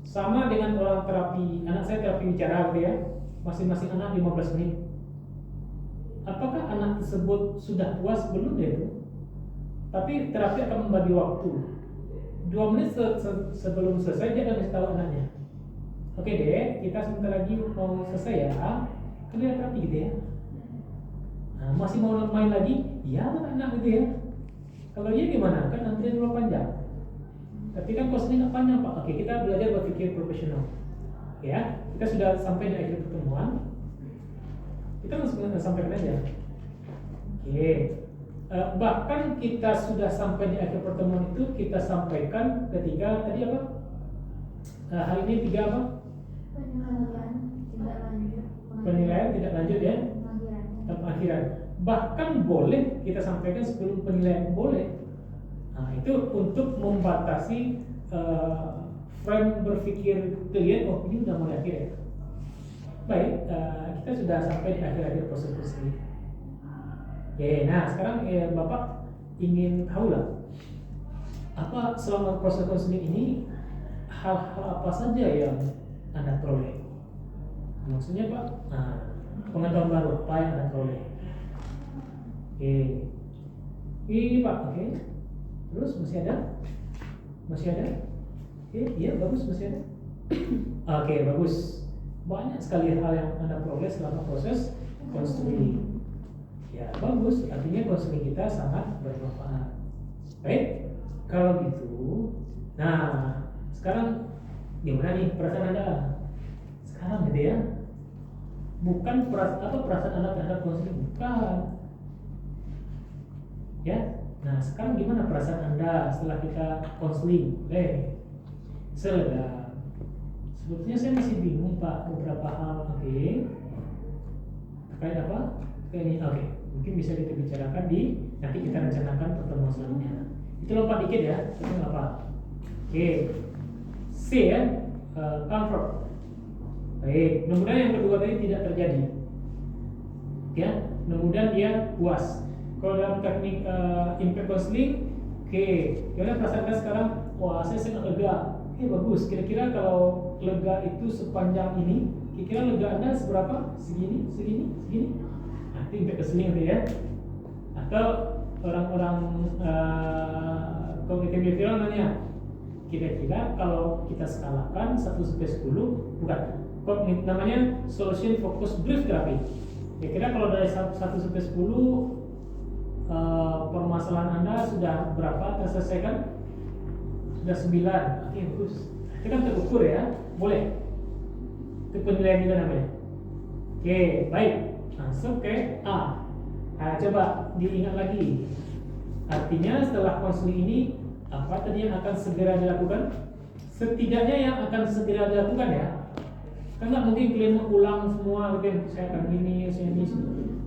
Sama dengan orang terapi, anak saya terapi bicara gitu ya. Masing-masing anak 15 menit. Apakah anak tersebut sudah puas? Belum ya itu. Tapi terapi akan membagi waktu. 2 menit sebelum selesai dia akan kasih tahu anaknya. Oke deh, kita sebentar lagi mau selesai ya. Kan dia terapi gitu ya. Nah, masih mau main lagi? Ya anak gitu ya. Kalau dia gimana? Kan antrian terlalu panjang. Tapi kan kosnya nggak panjang Pak. Oke, kita belajar berpikir profesional. Ya, kita sudah sampai di akhir pertemuan. Kita langsung sampaikan aja. Oke. Bahkan kita sudah sampai di akhir pertemuan itu kita sampaikan ketika tadi apa? Hari ini 3 apa? Penilaian tidak lanjut ya. Pengakhiran. Bahkan boleh kita sampaikan sebelum penilaian, boleh. Nah, itu untuk membatasi frame berpikir klien. Oh, ini udah mulai akhir ya. Baik, kita sudah sampai di akhir-akhir proses ini. Oke, nah sekarang Bapak ingin tahu lah, apa selama proses konseling ini hal-hal apa saja yang Anda peroleh? Maksudnya Pak, pengetahuan baru apa yang Anda peroleh? Oke, ini Pak, oke. Terus masih ada? Masih ada? Oke, iya bagus, masih ada. Oke, bagus. Banyak sekali hal yang Anda peroleh selama proses konseling. Ya bagus, artinya konseling kita sangat bermanfaat. Baik, kalau gitu, nah sekarang gimana nih perasaan Anda? Sekarang gitu ya, bukan perasaan Anda terhadap konseling, bukan. Ya, nah sekarang gimana perasaan Anda setelah kita konseling? Selega. Sebetulnya saya masih bingung Pak beberapa hal. Oke. Terkait apa? Kayak ini, oke. Mungkin bisa kita bicarakan nanti kita rencanakan pertemuan selanjutnya. Itu lompat dikit ya, itu nggak apa. Oke, C ya, comfort. Baik, mudah-mudahan yang kedua tadi tidak terjadi. Ya, mudah-mudahan dia puas. Kalau dalam teknik impact counseling, oke, gimana perasaan Anda sekarang? Wah, saya sangat lega. Oke, bagus. Kira-kira kalau lega itu sepanjang ini, kira-kira lega Anda seberapa? Segini. Itu impact counseling gitu ya. Atau orang-orang kognitif behavioral nanya, kira-kira kalau kita skalakan 1-10, bukan, namanya solution focus brief therapy. Kira-kira kalau dari 1-10 permasalahan Anda sudah berapa terselesaikan? sudah 9. Oke, bagus. Itu kan terukur ya, boleh. Itu penilaian juga namanya. Oke, baik. Langsung ke A. Nah, coba diingat lagi. Artinya setelah konseling ini apa tadi yang akan segera dilakukan? Setidaknya yang akan segera dilakukan ya. Kan nggak mungkin kalian mengulang semua, mungkin saya akan ini.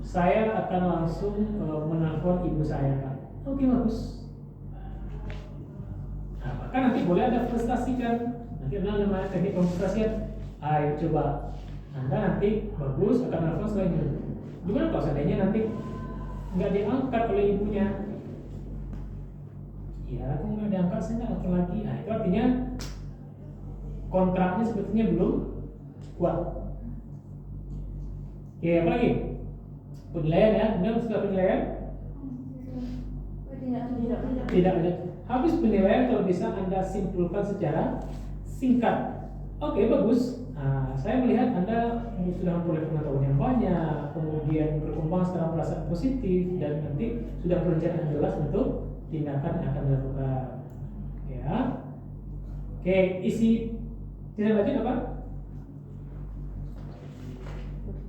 Saya akan langsung menelpon ibu saya kan. Oke, bagus. Nah, bahkan nanti boleh ada frustasi kan. Nanti ada namanya teknik konsentrasian. Ayo coba. Anda nanti bagus akan nelfon selain itu. Gimana kalau seandainya nanti nggak diangkat oleh ibunya? Ya, aku nggak diangkat, saya nggak nelfon lagi. Nah, itu artinya kontraknya sebetulnya belum kuat. Oke, apa lagi? Penilaian ya, benar sudah penilaian? Tidak ada. Habis penilaian kalau bisa Anda simpulkan secara singkat. Oke, bagus. Nah, saya melihat Anda sudah memperoleh pengetahuan yang banyak, kemudian berkembang secara merasa positif, dan nanti sudah perencanaan jelas untuk tindakan yang akan dilakukan. Ya. Oke, isi tindak lanjut apa?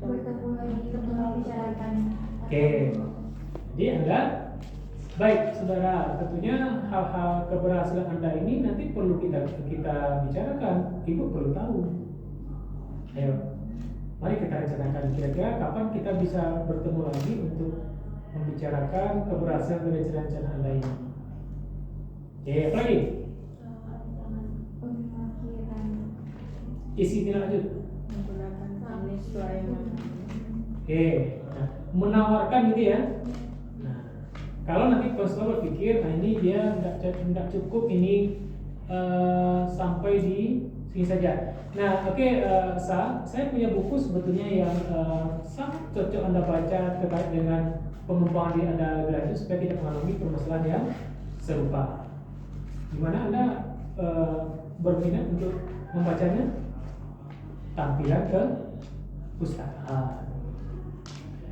Bertemu lagi untuk membicarakan.
Oke. Jadi Anda baik, saudara, tentunya hal-hal keberhasilan Anda ini nanti perlu kita bicarakan. Ibu perlu tahu. Ayo, mari kita rencanakan kira-kira kapan kita bisa bertemu lagi untuk membicarakan keberhasilan dari rencana Anda ini. Oke, apa lagi?
Pemikiran.
Isi tindak lanjut.
Menggunakan teknik Sulaiman.
Oke, nah, menawarkan gitu ya. Nah, kalau nanti konselor berpikir, nah ini dia nggak cukup ini sampai di sini saja. Nah, oke, saya punya buku sebetulnya yang sangat cocok Anda baca terkait dengan pengembangan diri Anda lebih lanjut supaya tidak mengalami permasalahan yang serupa. Gimana Anda berminat untuk membacanya? Tampilan ke pustaka.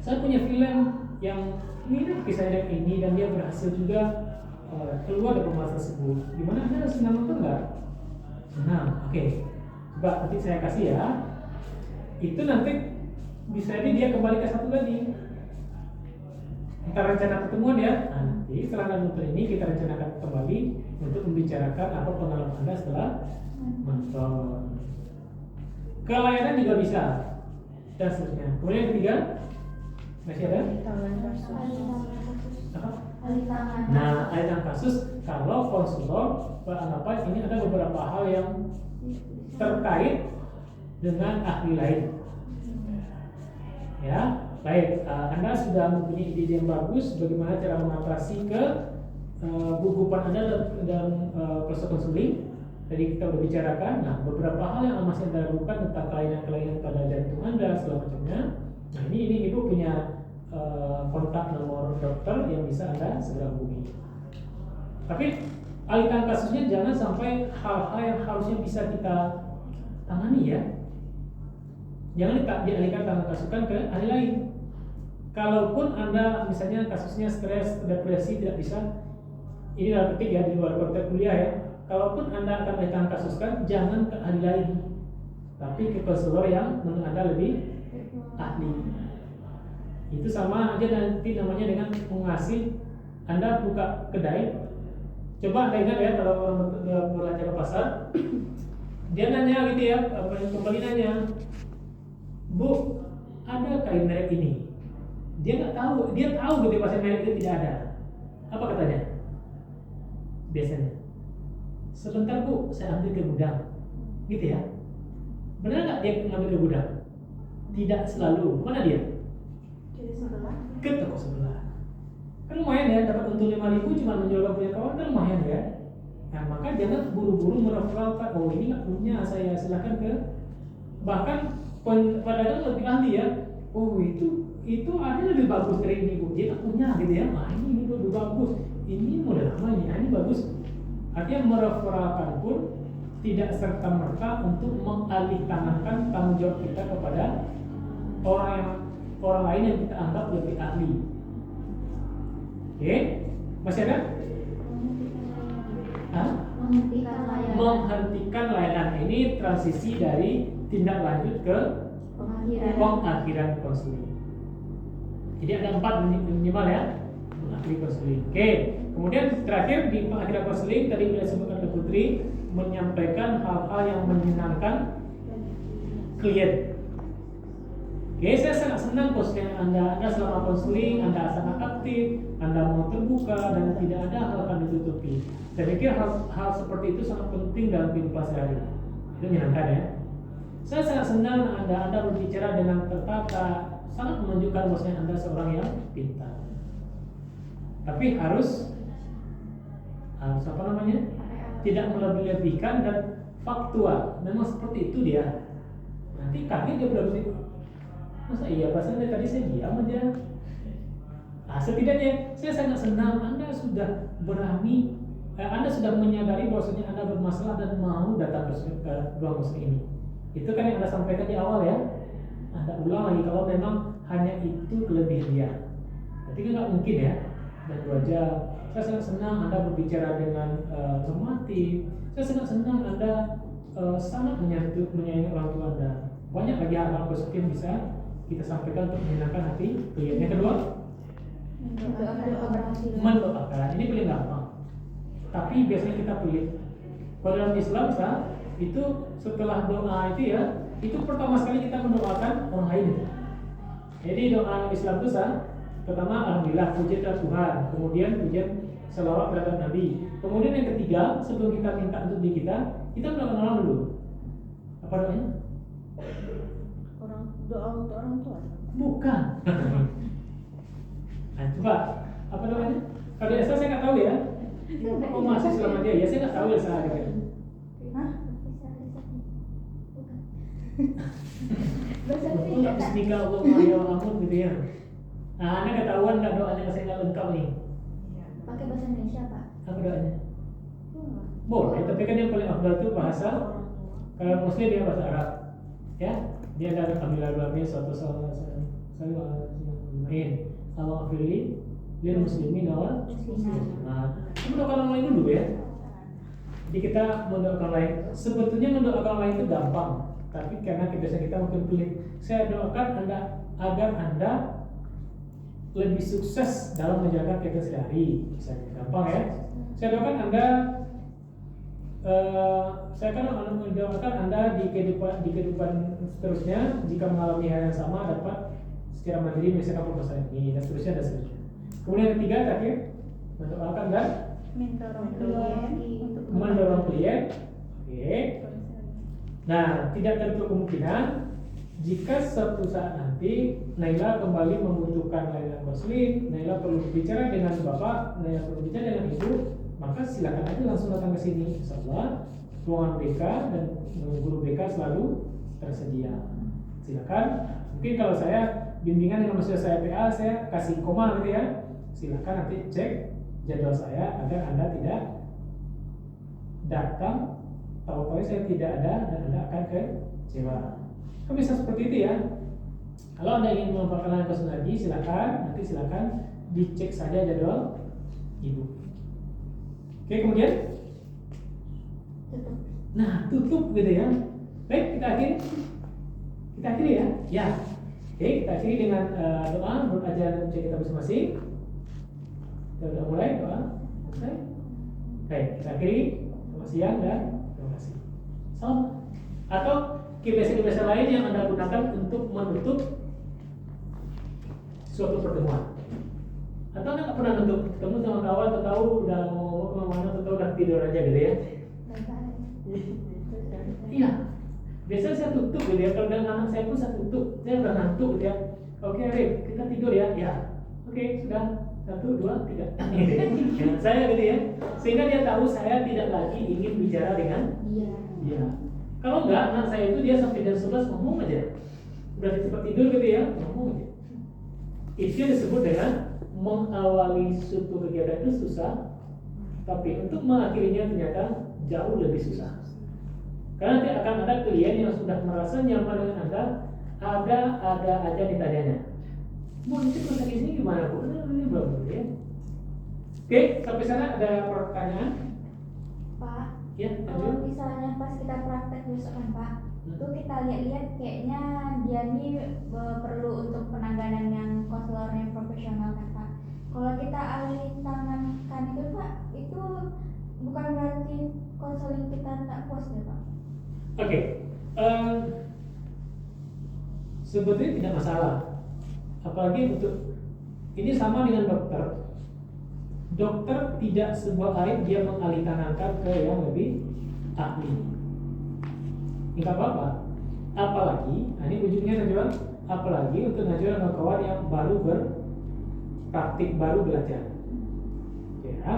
Saya punya film yang mirip kisah ini dan dia berhasil juga keluar dari permasalahan tersebut. Gimana Anda senang nonton nggak? Senang, oke. Coba nanti saya kasih ya. Itu nanti bisa jadi dia kembali ke satu lagi. Kita rencana pertemuan ya. Nah, nanti setelah nonton ini kita rencanakan kembali untuk membicarakan apa pengalaman Anda setelah menonton. Kelayanan juga bisa dan seterusnya. Kemudian yang ketiga masih ada?
Tangan kasus.
Apa?
Alih tangan.
Nah, alih kasus kalau konselor beranggapan ini ada beberapa hal yang terkait dengan ahli lain. Ya, baik. Anda sudah mempunyai ide yang bagus bagaimana cara mengatasi gugupan Anda dalam proses konseling. Tadi kita sudah bicarakan. Nah, beberapa hal yang masih Anda lakukan tentang kelainan-kelainan pada jantung Anda segala macamnya. Nah, ini Ibu punya kontak nomor dokter yang bisa Anda segera hubungi. Tapi alihkan kasusnya jangan sampai hal-hal yang harusnya bisa kita tangani ya. Jangan dialihkan tangan kasuskan ke ahli lain. Kalaupun Anda misalnya kasusnya stres, depresi tidak bisa, ini dalam petik ya di luar konteks kuliah ya. Kalaupun Anda akan alihkan kasuskan, jangan ke ahli lain, tapi ke konselor yang menurut Anda lebih ahli. Itu sama aja nanti namanya dengan mengasih Anda buka kedai. Coba Anda ingat ya kalau orang belanja ke pasar, dia nanya gitu ya, kembali nanya, Bu, ada kain merek ini? Dia nggak tahu, dia tahu gitu pasar merek itu tidak ada. Apa katanya? Biasanya, sebentar Bu, saya ambil ke gudang, gitu ya. Benar nggak dia ngambil ke gudang? Tidak selalu. Mana dia? Ke toko sebelah. Kan lumayan ya, dapat untung 5.000 cuma menjual punya kawan kan lumayan ya. Nah, maka jangan buru-buru mereferalkan, oh ini nggak punya, saya silakan ke. Bahkan pedagang lebih ahli ya. Oh itu ada lebih bagus dari ini Bu, dia nggak punya gitu ya. Nah ini lebih bagus, ini model lama ini bagus. Artinya mereferalkan pun tidak serta merta untuk mengalihkankan tanggung jawab kita kepada orang lain yang kita anggap lebih ahli. Oke, masih ada? Hah? menghentikan layanan. Ini transisi dari tindak lanjut ke pengakhiran konseling. Jadi ada 4 minimal ya, mengakhiri konseling. Oke, kemudian terakhir di pengakhiran konseling tadi sudah disebutkan oleh Putri, menyampaikan hal-hal yang menyenangkan klien. Oke, saya sangat senang konseling Anda selama konseling Anda sangat aktif, Anda mau terbuka dan tidak ada hal yang ditutupi. Saya pikir hal seperti itu sangat penting dalam kehidupan sehari. Itu menyenangkan ya. Saya sangat senang Anda berbicara dengan tertata, sangat menunjukkan bahwasanya Anda seorang yang pintar. Tapi harus apa namanya? Tidak melebih-lebihkan dan faktual. Memang seperti itu dia. Nanti kaget dia berarti. Masa iya pasalnya tadi saya diam aja. Setidaknya saya sangat senang Anda sudah berani, Anda sudah menyadari bahwasanya Anda bermasalah dan mau datang ke ruang konseling ini. Itu kan yang Anda sampaikan di awal ya. Anda ulang lagi kalau memang hanya itu kelebihan dia. Berarti kan nggak mungkin ya. Dan wajah saya sangat senang Anda berbicara dengan informatif. Saya sangat senang Anda sangat menyayangi orang tua Anda. Banyak lagi hal-hal positif yang bisa kita sampaikan untuk menyenangkan hati klien. Yang kedua, mendoakan. Ini paling gampang. Tapi biasanya kita pelit. Kalau dalam Islam itu setelah doa itu ya, itu pertama sekali kita mendoakan orang lain. Jadi doa Islam itu pertama alhamdulillah, puji terhadap Tuhan, kemudian pujian selawat terhadap Nabi. Kemudian yang ketiga, sebelum kita minta untuk diri kita mendoakan orang dulu. Apa doanya?
Doa untuk orang tua.
Bukan. Nah, coba apa doanya? Kalau Esa saya nggak tahu ya. Oh masih selama dia ya, saya nggak tahu ya saya.
Hah?
Untuk bismika Allah ya ampun gitu ya. Nah, Anda ketahuan nggak doanya saya nggak lengkap nih.
Pakai bahasa Indonesia Pak.
Apa doanya? Boleh, tapi kan yang paling afdal itu bahasa. Kalau Muslim dia bahasa Arab, ya. Dia ada alhamdulillah suatu salah main Allah afili lil muslimin wal muslimat. Nah, mendoakan orang lain dulu ya. Jadi kita mendoakan orang lain. Sebetulnya mendoakan orang lain itu gampang, tapi karena kebiasaan kita mungkin pelit. Saya doakan Anda agar Anda lebih sukses dalam menjaga kehidupan sehari. Misalnya gampang ya. Saya doakan Anda saya akan mendoakan Anda di kehidupan seterusnya jika mengalami hal yang sama dapat secara mandiri menyelesaikan permasalahan ini dan seterusnya dan seterusnya. Kemudian yang ketiga terakhir mendoakan dan mendorong klien. Oke. Nah, tidak tertutup kemungkinan jika suatu saat nanti Naila kembali membutuhkan layanan konseling, Naila perlu bicara dengan bapak, Naila perlu bicara dengan ibu, maka silakan aja langsung datang ke sini. Insyaallah ruangan BK dan guru BK selalu tersedia. Silakan. Mungkin kalau saya bimbingan yang maksudnya saya PA, saya kasih koma gitu ya. Silakan nanti cek jadwal saya agar Anda tidak datang tahu-tahu saya tidak ada dan Anda akan kecewa. Kan bisa seperti itu ya. Kalau Anda ingin memanfaatkan layanan konseling lagi, nanti silakan dicek saja jadwal ibu. Oke, kemudian tutup gitu ya. Baik, kita akhiri ya. Ya. Oke, kita akhiri dengan doa menurut ajaran kita masing-masing. Kita sudah mulai doa. Selesai. Baik, kita akhiri. Selamat siang dan terima kasih. Salam. Atau kebiasaan-kebiasaan lain yang Anda gunakan untuk menutup suatu pertemuan. Atau Anda nggak pernah nutup ketemu sama kawan atau tahu udah mau kemana atau tahu udah tidur aja gitu ya? Iya. Biasanya saya tutup gitu ya. Kalau dengan anak saya pun saya tutup. Saya udah ngantuk gitu ya. Oke, Arif, kita tidur ya. Ya. Oke, sudah. 1, 2, 3. Ya, saya gitu ya. Sehingga dia tahu saya tidak lagi ingin bicara dengan dia. Kalau enggak, anak saya itu dia sampai jam 11 ngomong aja. Udah di tempat tidur gitu ya, ngomong aja. Itu yang disebut dengan mengawali suatu kegiatan itu susah, tapi untuk mengakhirinya ternyata jauh lebih susah. Karena nanti akan ada klien yang sudah merasa nyaman dengan Anda, ada aja ditanyanya. Mau itu kontak di sini gimana Bu? Ini belum ya. Oke, sampai sana ada pertanyaan?
Pak,
Ya,
Kalau
lanjut.
misalnya pas kita praktek besok kan Pak, itu kita lihat-lihat kayaknya dia ini perlu untuk penanganan yang konselor yang profesional kan Pak. Kalau kita alih tangankan itu Pak, itu bukan berarti konseling kita tak puas ya Pak?
Oke, sebetulnya tidak masalah. Apalagi untuk ini sama dengan dokter. Dokter tidak sebuah aib dia mengalihkanankan ke yang lebih ahli. Enggak apa-apa. Apalagi, ini ujungnya Najwa, apalagi untuk Najwa dan kawan yang baru berpraktik, baru belajar. Ya,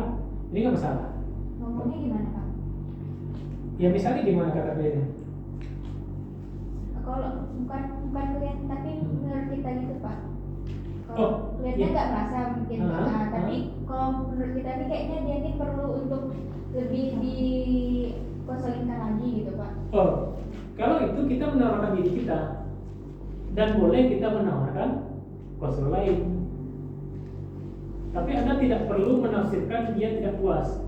ini nggak masalah.
Ngomongnya gimana Pak?
Ya misalnya gimana kata kliennya?
Kalau bukan klien tapi menurut kita gitu Pak.
Oh,
Kalau kliennya
iya.
nggak merasa mungkin, tapi kalau menurut kita nih kayaknya dia ini perlu untuk lebih di konselingkan lagi gitu Pak.
Oh, kalau itu kita menawarkan diri kita dan boleh kita menawarkan konselor lain. Tapi Anda tidak perlu menafsirkan dia tidak puas.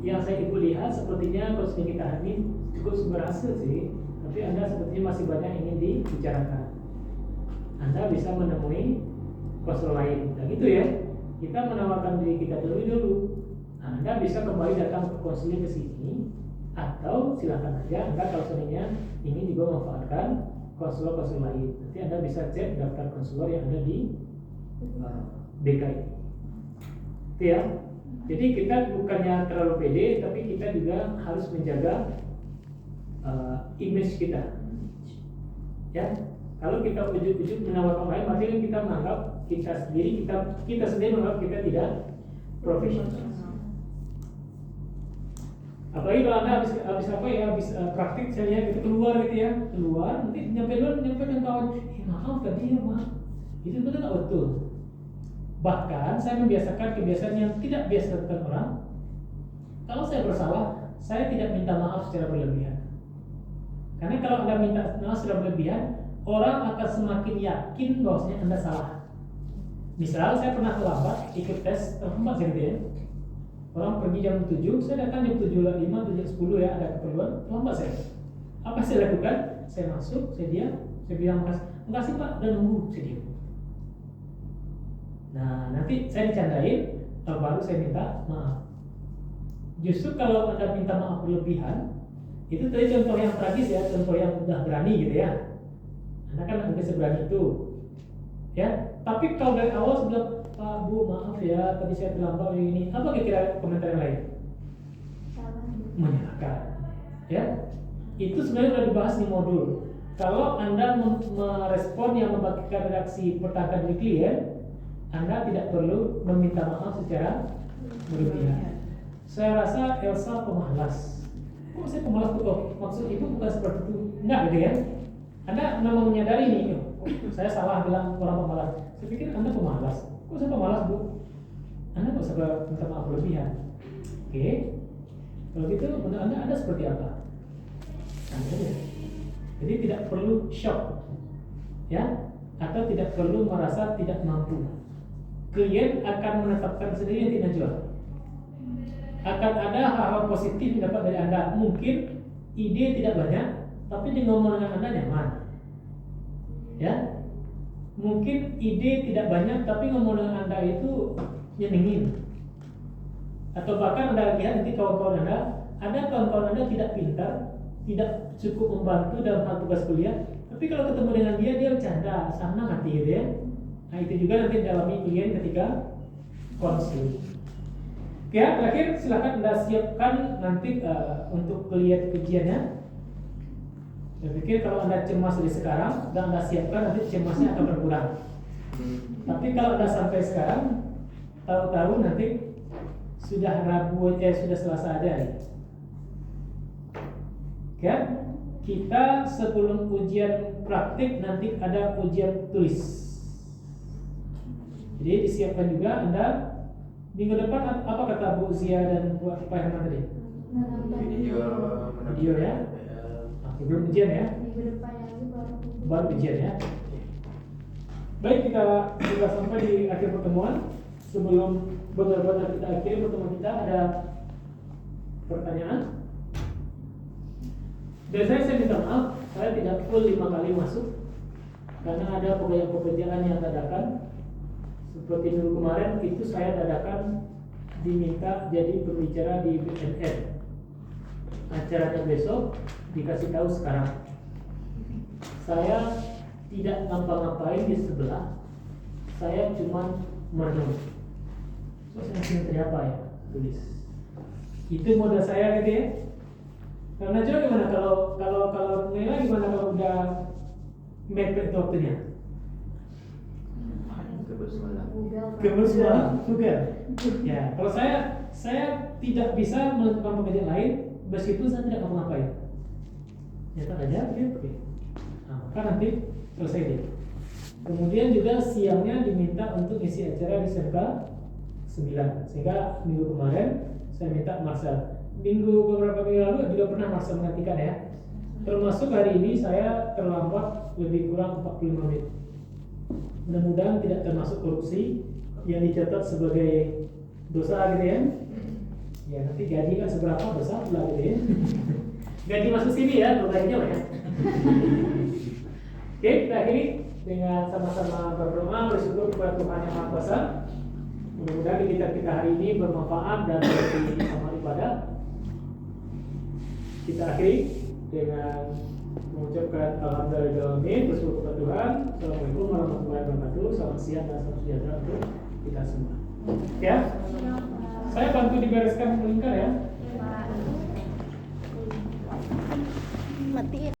Yang saya ibu lihat sepertinya konseling kita ini cukup berhasil sih, tapi Anda sepertinya masih banyak yang ingin dibicarakan. Anda bisa menemui konselor lain, dan gitu ya. Kita menawarkan diri kita dulu. Nah, Anda bisa kembali datang ke konseling ke sini, atau silakan aja Anda kalau seandainya ingin juga memanfaatkan konselor-konselor lain. Nanti Anda bisa cek daftar konselor yang ada di BKI. Itu ya. Jadi kita bukannya terlalu pede, tapi kita juga harus menjaga image kita. Ya, kalau kita ujuk-ujuk menawarkan lain, berarti kan kita menganggap kita sendiri menganggap kita tidak profesional. Apalagi kalau Anda habis praktik, saya lihat itu keluar gitu ya, nanti nyampe ke kawan, maaf tadi ya maaf, itu betul nggak betul. Bahkan saya membiasakan kebiasaan yang tidak biasa dilakukan orang. Kalau saya bersalah, saya tidak minta maaf secara berlebihan. Karena kalau Anda minta maaf secara berlebihan, orang akan semakin yakin bahwasanya Anda salah. Misal saya pernah terlambat ikut tes terlambat gitu ya. Orang pergi jam 7, saya datang jam 7.05, 7.10 ya, ada keperluan, terlambat saya. Apa saya lakukan? Saya masuk, saya diam, saya bilang makasih Pak, dan nunggu, saya diam. Nah, nanti saya dicandain, baru saya minta maaf. Justru kalau Anda minta maaf berlebihan, itu tadi contoh yang tragis ya, contoh yang udah berani gitu ya. Anda kan nggak seberani itu, ya. Tapi kalau dari awal sebelum Pak Bu maaf ya, tadi saya terlambat ini, apa kira-kira komentar yang lain?
Salah.
Menyalahkan, ya. Itu sebenarnya sudah dibahas di modul. Kalau Anda merespon yang membagikan reaksi pertahanan dari klien, Anda tidak perlu meminta maaf secara berlebihan. Saya rasa Elsa pemalas. Kok saya pemalas tuh? Oh, maksud ibu bukan seperti itu. Enggak gitu ya. Anda memang menyadari nih, saya salah bilang orang pemalas. Saya pikir Anda pemalas. Kok saya pemalas Bu? Anda nggak usah minta maaf berlebihan. Oke. Kalau gitu menurut Anda seperti apa? Anda. Jadi tidak perlu shock, ya, atau tidak perlu merasa tidak mampu. Klien akan menetapkan sendiri yang tidak jual. Akan ada hal-hal positif yang dapat dari Anda. Mungkin ide tidak banyak, tapi dia ngomong dengan Anda nyaman. Ya, mungkin ide tidak banyak, tapi ngomong dengan Anda itu nyenengin. Atau bahkan Anda lihat nanti kawan-kawan Anda, ada kawan-kawan Anda tidak pintar, tidak cukup membantu dalam hal tugas kuliah, tapi kalau ketemu dengan dia bercanda, senang hati gitu ya. Nah itu juga nanti dialami klien ketika konseling. Oke, terakhir silakan Anda siapkan nanti untuk klien ujiannya. Saya pikir kalau Anda cemas dari sekarang dan Anda siapkan, nanti cemasnya akan berkurang. Tapi kalau Anda sampai sekarang, tahu-tahu nanti sudah sudah Selasa aja nih. Oke, kita sebelum ujian praktik nanti ada ujian tulis. Jadi disiapkan juga Anda minggu depan. Apa kata Bu Zia dan Bu Pak Herman tadi? Video ya. Sebelum ujian ya.
Minggu depan lagi
Baru ujian ya. Baik, kita sudah sampai di akhir pertemuan. Sebelum benar-benar kita akhiri pertemuan kita, ada pertanyaan? Biasanya saya minta maaf, saya tidak full 5 kali masuk karena ada pekerjaan yang dadakan. Seperti minggu kemarin itu saya dadakan diminta jadi pembicara di BNN. Acaranya besok, dikasih tahu sekarang. Saya tidak ngapa-ngapain di sebelah, saya cuma merenung. So saya sini apa ya? Tulis. Itu modal saya gitu ya. Karena coba gimana kalau Nela gimana kalau udah mepet waktunya? Kebersuara, bukan? Ya, kalau saya tidak bisa melakukan pekerjaan lain meskipun saya tidak ngapa-ngapain. Nyata aja, oke. Nah, maka nanti selesai deh. Kemudian juga siangnya diminta untuk isi acara di SMK 9. Sehingga minggu kemarin saya minta Marsha. Beberapa minggu lalu juga pernah Marsha menggantikan ya. Termasuk hari ini saya terlambat lebih kurang 45 menit. Mudah-mudahan tidak termasuk korupsi yang dicatat sebagai dosa gitu ya. Ya nanti gaji kan seberapa dosa pula gitu ya. Gaji masuk sini ya, gajinya ya. Oke, kita akhiri dengan sama-sama berdoa bersyukur kepada Tuhan Yang Maha Kuasa. Mudah-mudahan kita hari ini bermanfaat dan menjadi amal ibadah. Kita akhiri dengan mengucapkan alhamdulillah, bersyukur kepada Tuhan. Assalamualaikum warahmatullahi wabarakatuh. Selamat siang dan salam sejahtera untuk kita semua. Ya, saya bantu dibereskan lingkar ya.
Matiin.